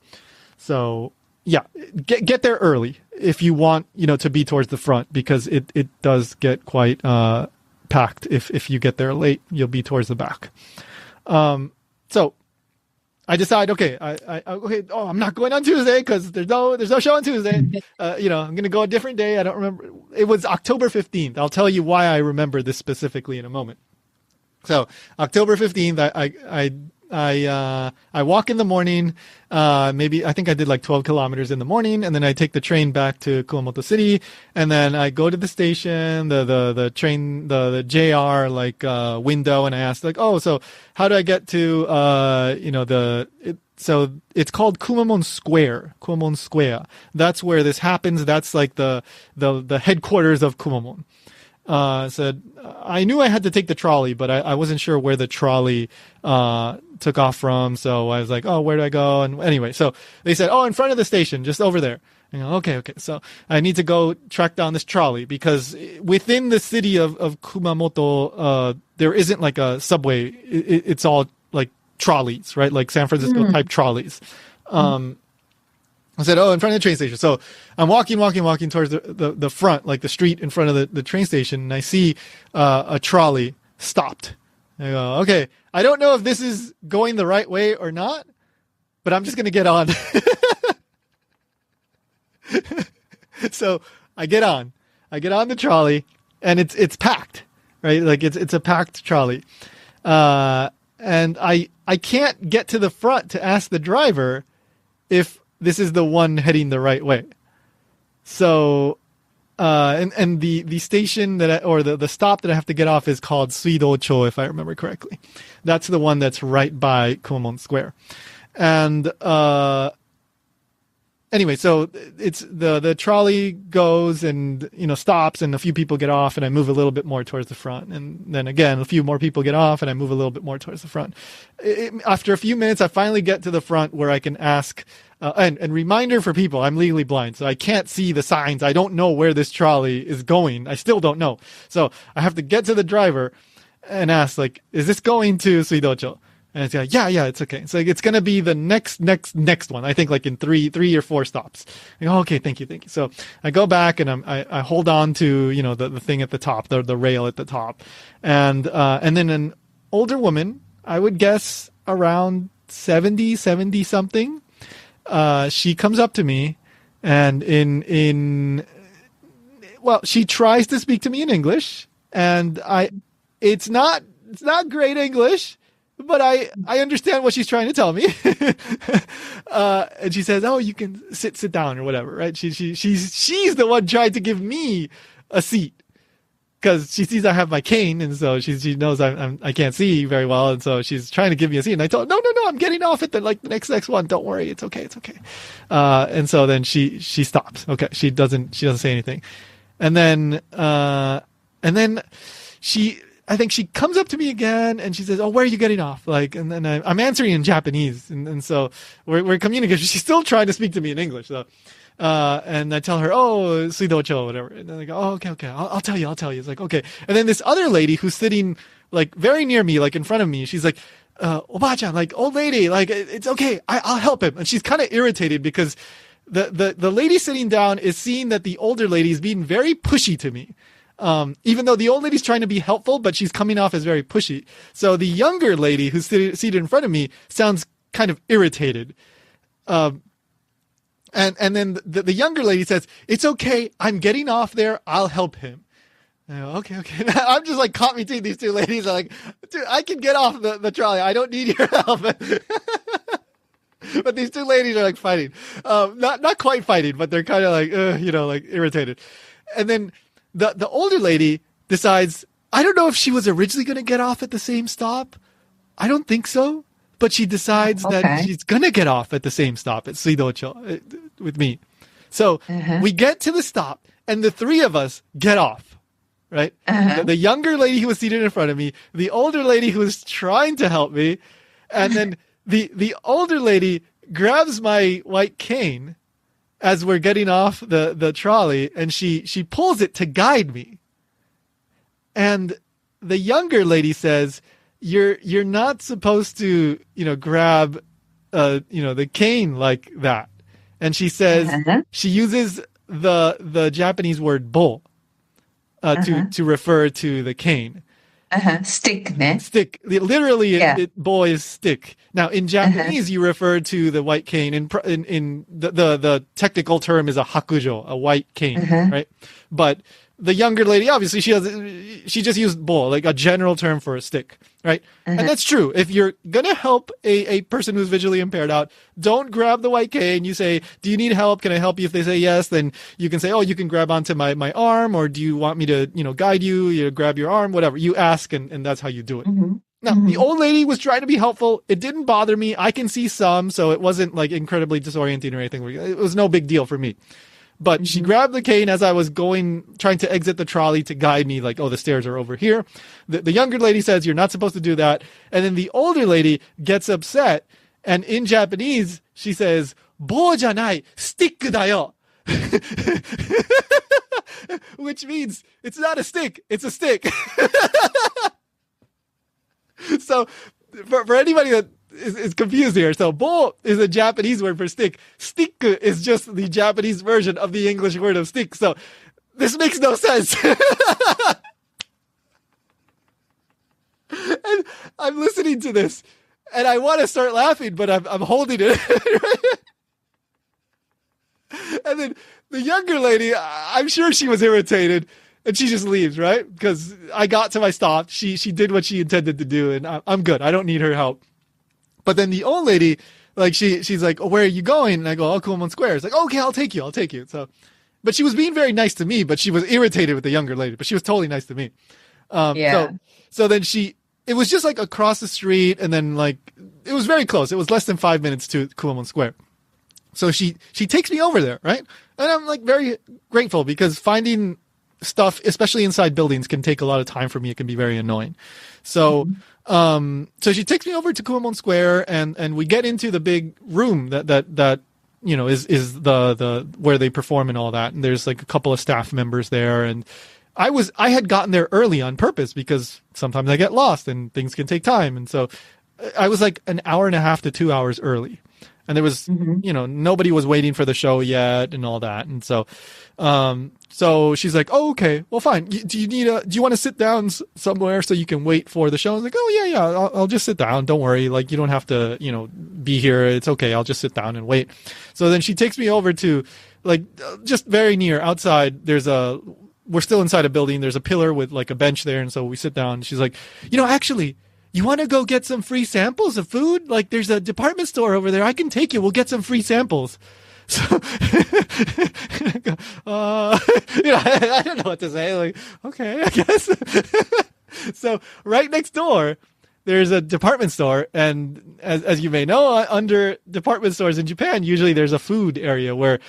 So yeah, get there early if you want, to be towards the front, because it does get quite packed. If you get there late, you'll be towards the back. So I decide, okay, I'm not going on Tuesday because there's no show on Tuesday. I'm gonna go a different day. I don't remember. It was October 15th. I'll tell you why I remember this specifically in a moment. So October 15th, I walk in the morning, maybe I think I did like 12 kilometers in the morning, and then I take the train back to Kumamoto City, and then I go to the station, the train, the JR window, and I ask like, oh, so how do I get to so it's called Kumamon Square. That's where this happens. That's like the headquarters of Kumamon. Said I knew I had to take the trolley, but I wasn't sure where the trolley took off from. So I was like, oh, where do I go? And anyway, so they said, oh, in front of the station, just over there. And I go, okay. So I need to go track down this trolley because within the city of Kumamoto, there isn't like a subway. It's all like trolleys, right? Like San Francisco type trolleys. I said, oh, in front of the train station. So I'm walking towards the front, like the street in front of the train station, and I see a trolley stopped. I go, okay, I don't know if this is going the right way or not, but I'm just going to get on. So I get on the trolley, and it's packed, right? Like it's a packed trolley. And I can't get to the front to ask the driver if this is the one heading the right way. So, and the station or the stop that I have to get off is called Suidocho, if I remember correctly. That's the one that's right by Kumamon Square. And, anyway, so it's the trolley goes and, stops, and a few people get off, and I move a little bit more towards the front. And then again, a few more people get off, and I move a little bit more towards the front. After a few minutes, I finally get to the front where I can ask, and reminder for people, I'm legally blind, so I can't see the signs. I don't know where this trolley is going. I still don't know. So I have to get to the driver and ask, like, is this going to Suidocho? And it's like, yeah, it's okay. It's like, it's going to be the next one. I think like in three or four stops. I go, okay, thank you. So I go back and I hold on to, the thing at the top, the rail at the top. And then an older woman, I would guess around 70 something. She comes up to me and she tries to speak to me in English, and it's not great English, but I understand what she's trying to tell me. And she says, oh, you can sit down or whatever, right? She's the one trying to give me a seat because she sees I have my cane, and so she knows I can't see very well, and so she's trying to give me a seat. And I told her, no, I'm getting off at the next one. Don't worry, it's okay. And so then she stops. Okay, she doesn't say anything, and then she. I think she comes up to me again and she says, "Oh, where are you getting off?" Like, and then I'm answering in Japanese, and so we're communicating. She's still trying to speak to me in English, though. And I tell her, "Oh, Suidocho," whatever. And then I go, "Oh, okay. I'll tell you. It's like, okay." And then this other lady who's sitting like very near me, like in front of me, she's like, "Oba-chan, like old lady, like it's okay. I'll help him." And she's kind of irritated because the lady sitting down is seeing that the older lady is being very pushy to me. Even though the old lady's trying to be helpful, but she's coming off as very pushy. So the younger lady who's seated in front of me sounds kind of irritated. And then the younger lady says, "It's okay. I'm getting off there. I'll help him." I go, okay. I'm just like caught between these two ladies. I'm like, dude, I can get off the trolley. I don't need your help. But these two ladies are like fighting. Not quite fighting, but they're kind of like, like irritated. And then the older lady decides, I don't know if she was originally going to get off at the same stop. I don't think so. But she decides that she's going to get off at the same stop at Suidocho with me. So we get to the stop and the three of us get off, right? The younger lady who was seated in front of me, the older lady who was trying to help me, and then the older lady grabs my white cane as we're getting off the trolley, and she pulls it to guide me. And the younger lady says, you're not supposed to, grab, the cane like that. And she says, she uses the Japanese word bo, to refer to the cane. Stick, ne? Stick. Literally, bo is stick. Now, in Japanese, you refer to the white cane. In the technical term is a hakujo, a white cane, right? But the younger lady, obviously, she just used bo, like a general term for a stick, right? And that's true. If you're gonna help a person who's visually impaired out, don't grab the white cane. You say, "Do you need help? Can I help you?" If they say yes, then you can say, "Oh, you can grab onto my arm," or "Do you want me to, guide you? You grab your arm," whatever. You ask, and that's how you do it. Now, the old lady was trying to be helpful. It didn't bother me. I can see some, so it wasn't like incredibly disorienting or anything. It was no big deal for me. But she grabbed the cane as I was trying to exit the trolley to guide me, like, "Oh, the stairs are over here." The younger lady says, "You're not supposed to do that." And then the older lady gets upset, and in Japanese, she says, "Bo janai, stick da yo." Which means, it's not a stick, it's a stick. So, for anybody that is confused here. So, bo is a Japanese word for stick. Stick is just the Japanese version of the English word of stick. So, this makes no sense. And I'm listening to this, and I want to start laughing, but I'm holding it. And then the younger lady, I'm sure she was irritated, and she just leaves, right? Because I got to my stop. She did what she intended to do, and I'm good. I don't need her help. But then the old lady, like she's like, "Oh, where are you going?" And I go, "Oh, Kumamon Square." It's like, "Okay, I'll take you. So, but she was being very nice to me, but she was irritated with the younger lady, but she was totally nice to me. So then it was just like across the street, and then like, it was very close. It was less than 5 minutes to Kumamon Square. So she takes me over there, right? And I'm like very grateful, because finding stuff, especially inside buildings, can take a lot of time for me. It can be very annoying. So, so she takes me over to Kumamon Square, and we get into the big room that is the where they perform and all that. And there's like a couple of staff members there, and I had gotten there early on purpose, because sometimes I get lost and things can take time. And so I was like an hour and a half to 2 hours early. And there was, nobody was waiting for the show yet and all that. And so, so she's like, "Oh, okay, well, fine. Do you want to sit down somewhere so you can wait for the show?" I was like, "Oh, yeah, I'll just sit down. Don't worry. Like, you don't have to, be here. It's okay. I'll just sit down and wait." So then she takes me over to, like, just very near outside. We're still inside a building. There's a pillar with like a bench there. And so we sit down. She's like, "Actually, you want to go get some free samples of food? Like, there's a department store over there. I can take you. We'll get some free samples." So, I don't know what to say. Like, okay, I guess. So right next door, there's a department store. And as you may know, under department stores in Japan, usually there's a food area where,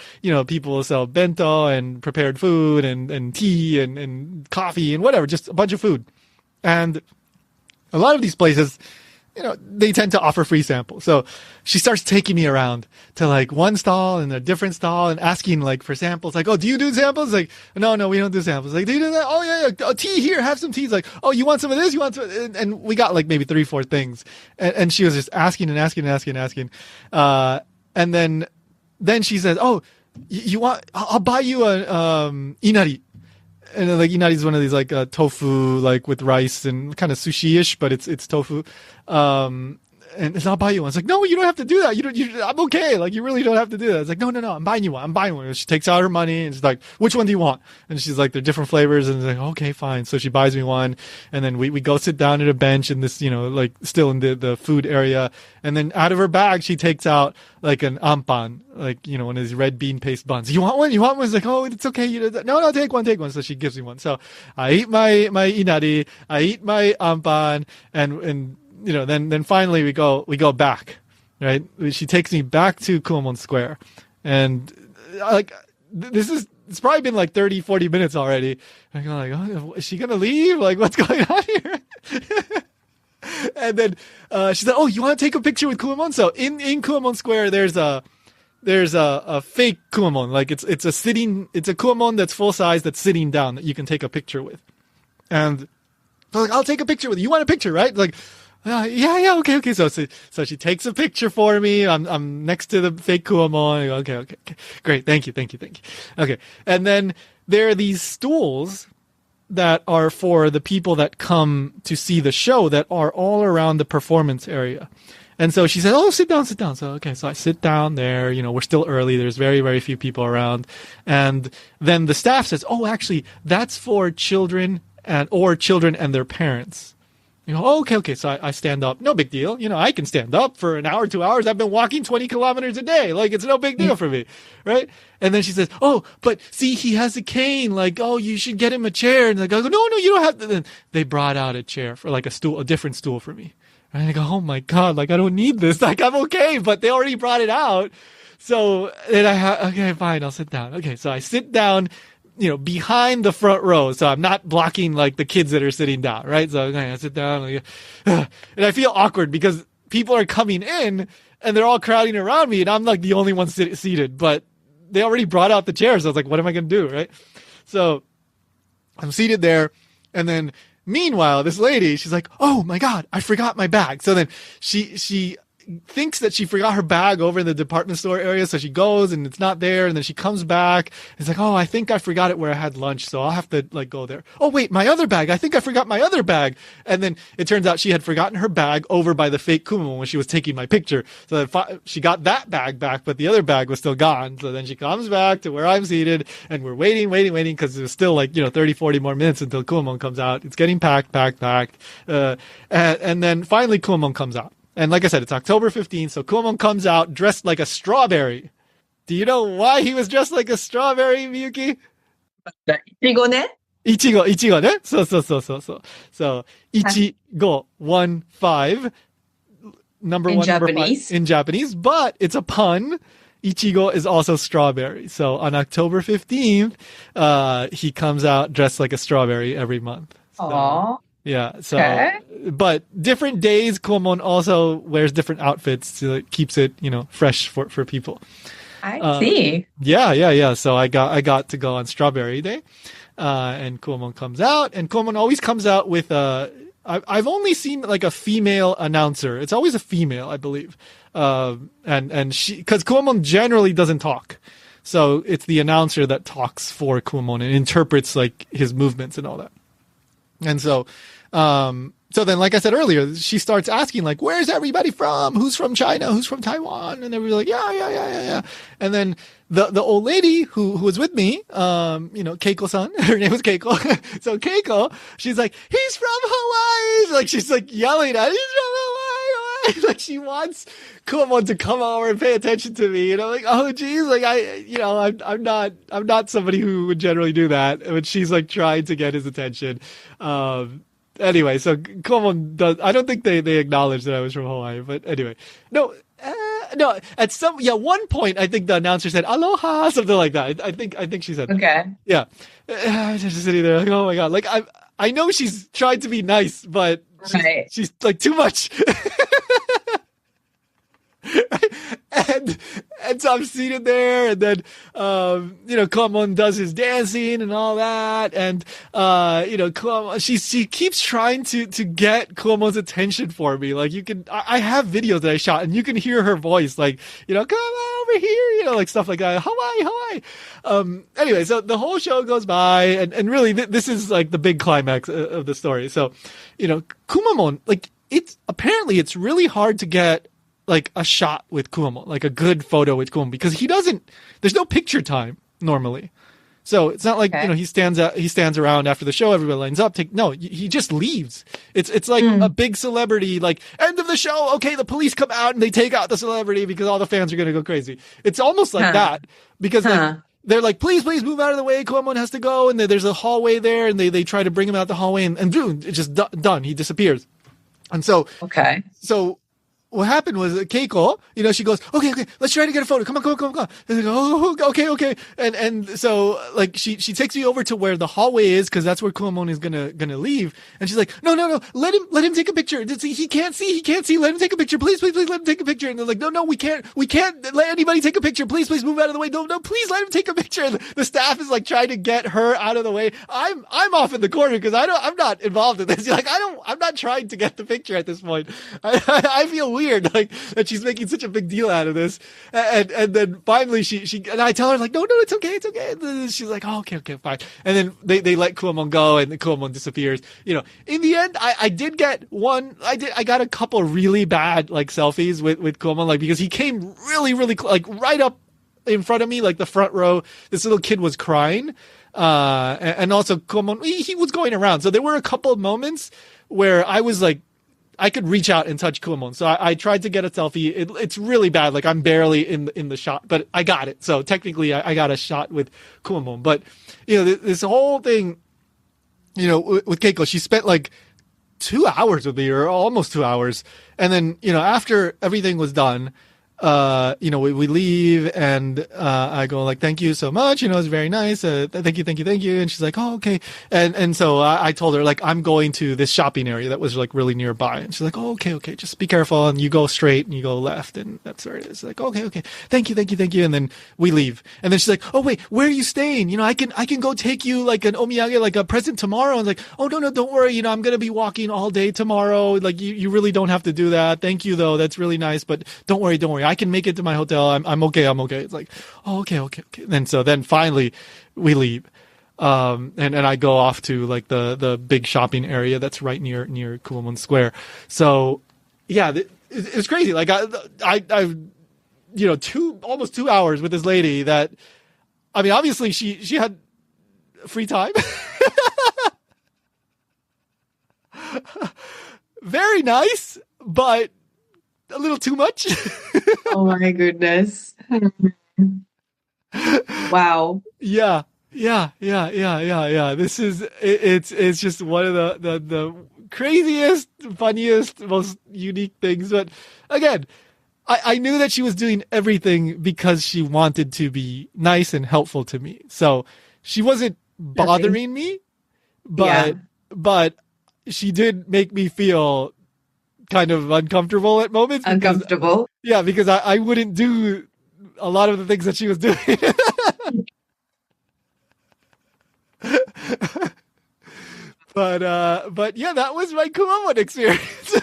people will sell bento and prepared food and tea and coffee and whatever, just a bunch of food. And a lot of these places, they tend to offer free samples. So she starts taking me around to like one stall and a different stall and asking like for samples. Like, oh, do you do samples? Like, no, we don't do samples. Like, do you do that? Oh, yeah. Oh, tea here, have some tea. It's like, oh, you want some of this? You want some? And we got like maybe 3-4 things. And she was just asking and asking and asking and asking. And then she says, oh, you want, I'll buy you a, inari. And then, like, inari is one of these like tofu, like with rice and kind of sushi-ish, but it's tofu. And it's, I'll buy you one. It's like, no, you don't have to do that. I'm okay. Like, you really don't have to do that. It's like, no, I'm buying you one. I'm buying one. And she takes out her money and she's like, which one do you want? And she's like, they're different flavors. And it's like, okay, fine. So she buys me one. And then we go sit down at a bench in this, like still in the food area. And then out of her bag, she takes out like an ampan, like, one of these red bean paste buns. You want one? You want one? It's like, oh, it's okay. No, take one. So she gives me one. So I eat my inari, I eat my ampan, and then finally we go back, right? She takes me back to Kumamon Square, and like it's probably been like 30, 40 minutes already. I go like, oh, is she gonna leave? Like, what's going on here? And then she said, oh, you want to take a picture with Kumamon? So in Kumamon Square, there's a fake Kumamon, like it's a Kumamon that's full size that's sitting down that you can take a picture with, and so like, I'll take a picture with you. You want a picture, right? Like, yeah, okay. So she takes a picture for me. I'm next to the fake Kumamon. I go, okay, great, thank you. Okay, and then there are these stools that are for the people that come to see the show that are all around the performance area. And so she said, oh, sit down. So, okay, so I sit down there, we're still early. There's very, very few people around. And then the staff says, oh, actually, that's for children and their parents. Oh, okay. So I stand up. No big deal. I can stand up for an hour, 2 hours. I've been walking 20 kilometers a day. Like, it's no big deal for me. Right? And then she says, oh, but see, he has a cane. Like, oh, you should get him a chair. And I go, no, you don't have to. Then they brought out a chair for like a different stool for me. And I go, oh my God, like, I don't need this. Like, I'm okay, but they already brought it out. So then okay, fine, I'll sit down. Okay. So I sit down, behind the front row. So I'm not blocking like the kids that are sitting down, right? So okay, I sit down like, and I feel awkward because people are coming in and they're all crowding around me and I'm like the only one seated, but they already brought out the chairs. So I was like, what am I going to do? Right. So I'm seated there. And then meanwhile, this lady, she's like, oh my God, I forgot my bag. So then she thinks that she forgot her bag over in the department store area. So she goes and it's not there. And then she comes back. It's like, oh, I think I forgot it where I had lunch. So I'll have to like go there. Oh, wait, my other bag. I think I forgot my other bag. And then it turns out she had forgotten her bag over by the fake Kumamon when she was taking my picture. So then she got that bag back, but the other bag was still gone. So then she comes back to where I'm seated and we're waiting because it was still like, 30, 40 more minutes until Kumamon comes out. It's getting packed. And then finally Kumamon comes out. And like I said, it's October 15th, so Kumamon comes out dressed like a strawberry. Do you know why he was dressed like a strawberry, Miyuki? いちごね。いちごね? So, 1515, number In one, Japanese. number 5 in Japanese, but it's a pun. Ichigo is also strawberry. So on October 15th, he comes out dressed like a strawberry every month. So, Aww. yeah. So, Okay. But different days, Kumamon also wears different outfits, so it keeps it, fresh for people. I see. Yeah. So I got to go on Strawberry Day, and Kumamon comes out, and Kumamon always comes out with I've only seen like a female announcer. It's always a female, I believe. And she, cause Kumamon generally doesn't talk. So it's the announcer that talks for Kumamon and interprets like his movements and all that. And so then, like I said earlier, she starts asking, like, where's everybody from? Who's from China? Who's from Taiwan? And everybody's like, yeah. And then the old lady who was with me, Keiko-san, her name was Keiko. So Keiko, she's like, he's from Hawaii. Like, she's like yelling at, he's from Hawaii. Like, she wants Kumamon to come over and pay attention to me. And I'm like, oh, geez. Like, I'm not somebody who would generally do that. But she's like trying to get his attention. Anyway, so Kumamon does. I don't think they acknowledged that I was from Hawaii, but anyway, no. At one point, I think the announcer said "Aloha," something like that. I think she said. Okay. Yeah, just sitting there like, oh my God, like I know she's trying to be nice, but Right. she's like too much. and and so I'm seated there, and then Kumamon does his dancing and all that, and Kumamon, she keeps trying to get Kumamon's attention for me. Like I have videos that I shot, and you can hear her voice, like come on over here, like stuff like that. Hawaii. Anyway, so the whole show goes by, and really this is like the big climax of the story. So, Kumamon, like it's really hard to get like a shot with Kumamon, like a good photo with Kumamon, because there's no picture time normally. So it's not like, he stands around after the show, everybody lines up, he just leaves. It's like a big celebrity, like end of the show. Okay. The police come out and they take out the celebrity because all the fans are going to go crazy. It's almost like that because they're like, please move out of the way. Kumamon has to go. And there's a hallway there, and they try to bring him out the hallway, and boom, it's just done. He disappears. And so what happened was Keiko, she goes, okay, let's try to get a photo. Come on. And they go, oh, okay. And so like she takes me over to where the hallway is, because that's where Kumamon is gonna leave. And she's like, no, let him take a picture. He can't see. Let him take a picture. Please, let him take a picture. And they're like, no, we can't let anybody take a picture. Please move out of the way. No, please let him take a picture. And the staff is like trying to get her out of the way. I'm off in the corner because I'm not involved in this. Like I'm not trying to get the picture at this point. I feel weird, like that she's making such a big deal out of this, and then finally she and I tell her like no, it's okay, and she's like, oh, okay, fine, and then they let Kumamon go, and the Kumamon disappears. In the end, I did get I got a couple really bad like selfies with Kumamon, like because he came really like right up in front of me, like the front row. This little kid was crying, and also Kumamon, he was going around, so there were a couple of moments where I was like, I could reach out and touch Kumamon. So I tried to get a selfie. It's really bad. Like I'm barely in the shot, but I got it. So technically I got a shot with Kumamon. But, this whole thing, with Keiko, she spent like 2 hours with me, or almost 2 hours. And then, after everything was done, we leave, and I go like, thank you so much, it's very nice, thank you, and she's like, oh, okay, and so I told her like, I'm going to this shopping area that was like really nearby, and she's like, oh, okay, just be careful, and you go straight and you go left, and that's where it is. Like, okay, thank you, and then we leave, and then she's like, oh wait, where are you staying? I can go take you like an omiyage, like a present tomorrow. And like, oh no, don't worry, I'm gonna be walking all day tomorrow, like you really don't have to do that, thank you though, that's really nice, but don't worry, I can make it to my hotel. I'm okay. It's like, oh, okay. And so then finally we leave. And I go off to like the big shopping area that's right near Kumamon Square. So yeah, it's crazy. Like I almost 2 hours with this lady that, I mean, obviously she had free time. Very nice, but a little too much. Oh my goodness. Wow. Yeah. This is it's just one of the craziest, funniest, most unique things. But again, I knew that she was doing everything because she wanted to be nice and helpful to me. So she wasn't bothering me, but she did make me feel kind of uncomfortable at moments. Because I wouldn't do a lot of the things that she was doing. But yeah, that was my Kumamon experience.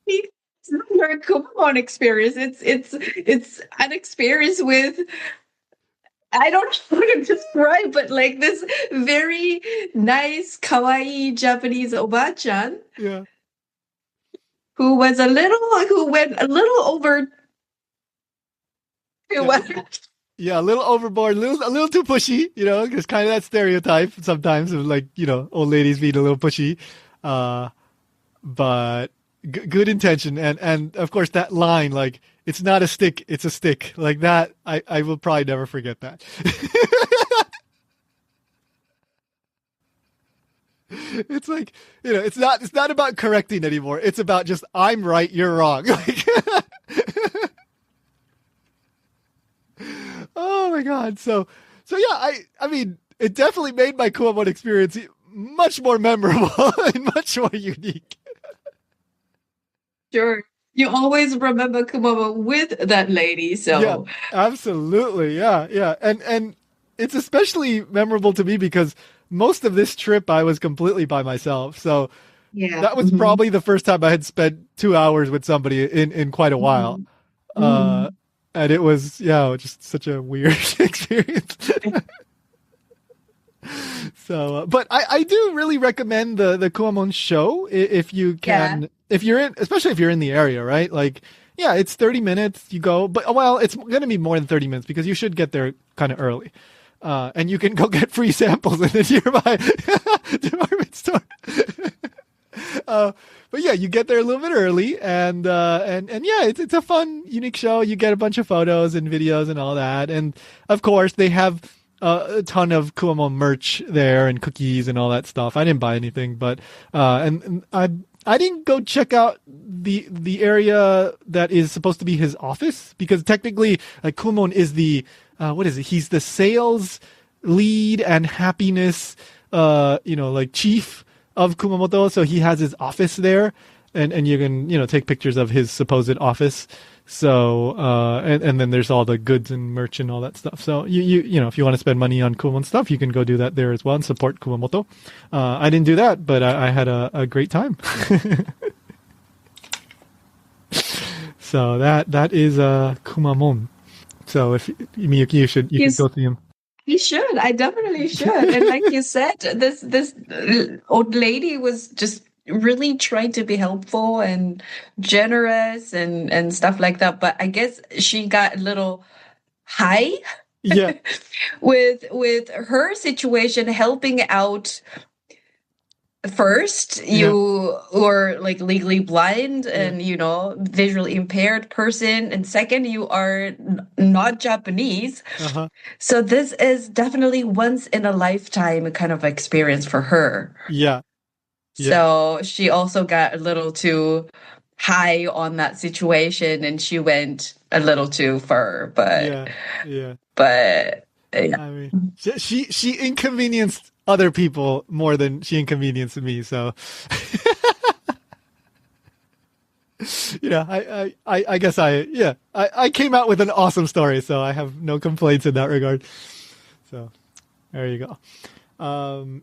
It's not your Kumamon experience. It's an experience with, I don't know how to describe, but like this very nice, kawaii Japanese oba-chan. Yeah. Who went a little over. Yeah, a little overboard, a little too pushy, because kind of that stereotype sometimes of like, old ladies being a little pushy. But good intention. And of course that line, like, it's not a stick, it's a stick. Like that, I will probably never forget that. It's like, it's not about correcting anymore. It's about just, I'm right, you're wrong. Like, oh my God. So yeah, I mean, it definitely made my Kumamon experience much more memorable and much more unique. Sure. You always remember Kumamoto with that lady, Yeah, so absolutely. Yeah, yeah. And it's especially memorable to me because most of this trip I was completely by myself. So yeah. that was probably the first time I had spent 2 hours with somebody in quite a while. Mhm. Uh, Mhm. and it was, yeah, just such a weird experience. So, but I do really recommend the Kuamon show if you Yeah. can, if you're in, especially if you're in the area, right? Like, yeah, it's 30 minutes. You go, but well, it's going to be more than 30 minutes because you should get there kind of early. And you can go get free samples in the nearby department store. Uh, but yeah, you get there a little bit early, and yeah, it's a fun, unique show. You get a bunch of photos and videos and all that, and of course they have a ton of Kuamon merch there and cookies and all that stuff. I didn't buy anything, but and I didn't go check out the area that is supposed to be his office because technically, like Kumon is the what is it? He's the sales lead and happiness, like chief of Kumamoto. So he has his office there, and you can take pictures of his supposed office. So and then there's all the goods and merch and all that stuff. So you if you want to spend money on Kumamon stuff, you can go do that there as well and support Kumamoto. I didn't do that, but I had a great time. So that is Kumamon. So if Miyuki, you should He's go see him. he should. I definitely should. And like you said, this old lady was just really trying to be helpful and generous and stuff like that. But I guess she got a little high Yeah, with her situation helping out. First, yeah, you were like legally blind yeah. and visually impaired person, and second, you are not Japanese. Uh huh. So this is definitely once in a lifetime kind of experience for her. Yeah, yeah, So she also got a little too high on that situation and she went a little too far, but yeah, yeah. but yeah. I mean, she inconvenienced other people more than she inconvenienced me. So, I guess I came out with an awesome story, so I have no complaints in that regard. So, there you go.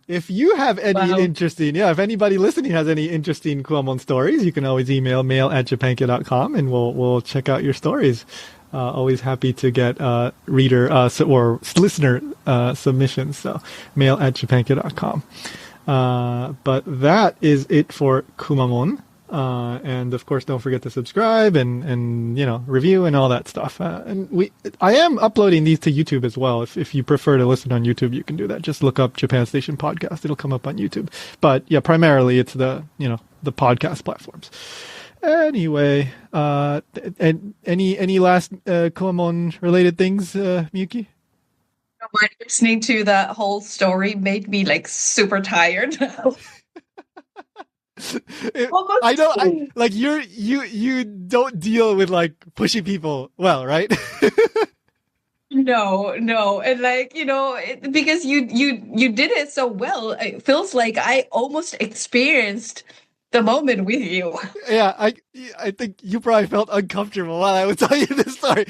If you have any Wow. interesting, if anybody listening has any interesting Kuamon stories, you can always email mail@japankia.com and we'll check out your stories. Always happy to get reader or listener submissions. So mail@japankia.com. But that is it for Kumamon. And of course, don't forget to subscribe and review and all that stuff. I am uploading these to YouTube as well. If you prefer to listen on YouTube, you can do that. Just look up Japan Station Podcast; it'll come up on YouTube. But yeah, primarily it's the podcast platforms. Anyway, and any last Kumamon related things, Miyuki? Listening to that whole story made me like super tired. I know, Almost. like you don't deal with like pushy people well, right? No, and like because you did it so well, it feels like I almost experienced the moment with you. Yeah, I think you probably felt uncomfortable while I was telling you this story.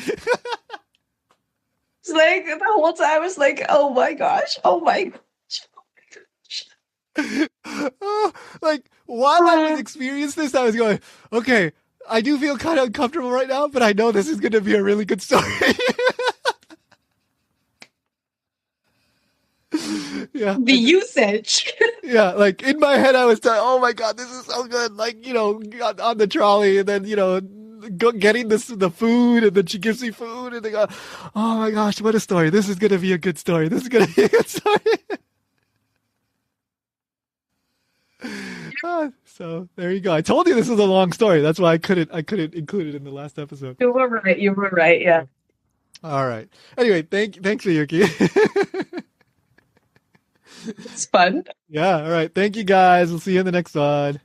It's like the whole time I was like, oh my gosh, oh my gosh. Like while I was experiencing this, I was going, okay, I do feel kind of uncomfortable right now, but I know this is going to be a really good story. Yeah. The usage. Yeah, like in my head, I was like, "Oh my god, this is so good!" Like on the trolley, and then getting the food, and then she gives me food, and they go, "Oh my gosh, what a story! This is gonna be a good story. This is gonna be a good story." So there you go. I told you this was a long story. That's why I couldn't include it in the last episode. You were right. You were right. Yeah. All right. Anyway, thanks, Yuki. It's fun. Yeah. All right. Thank you, guys. We'll see you in the next one.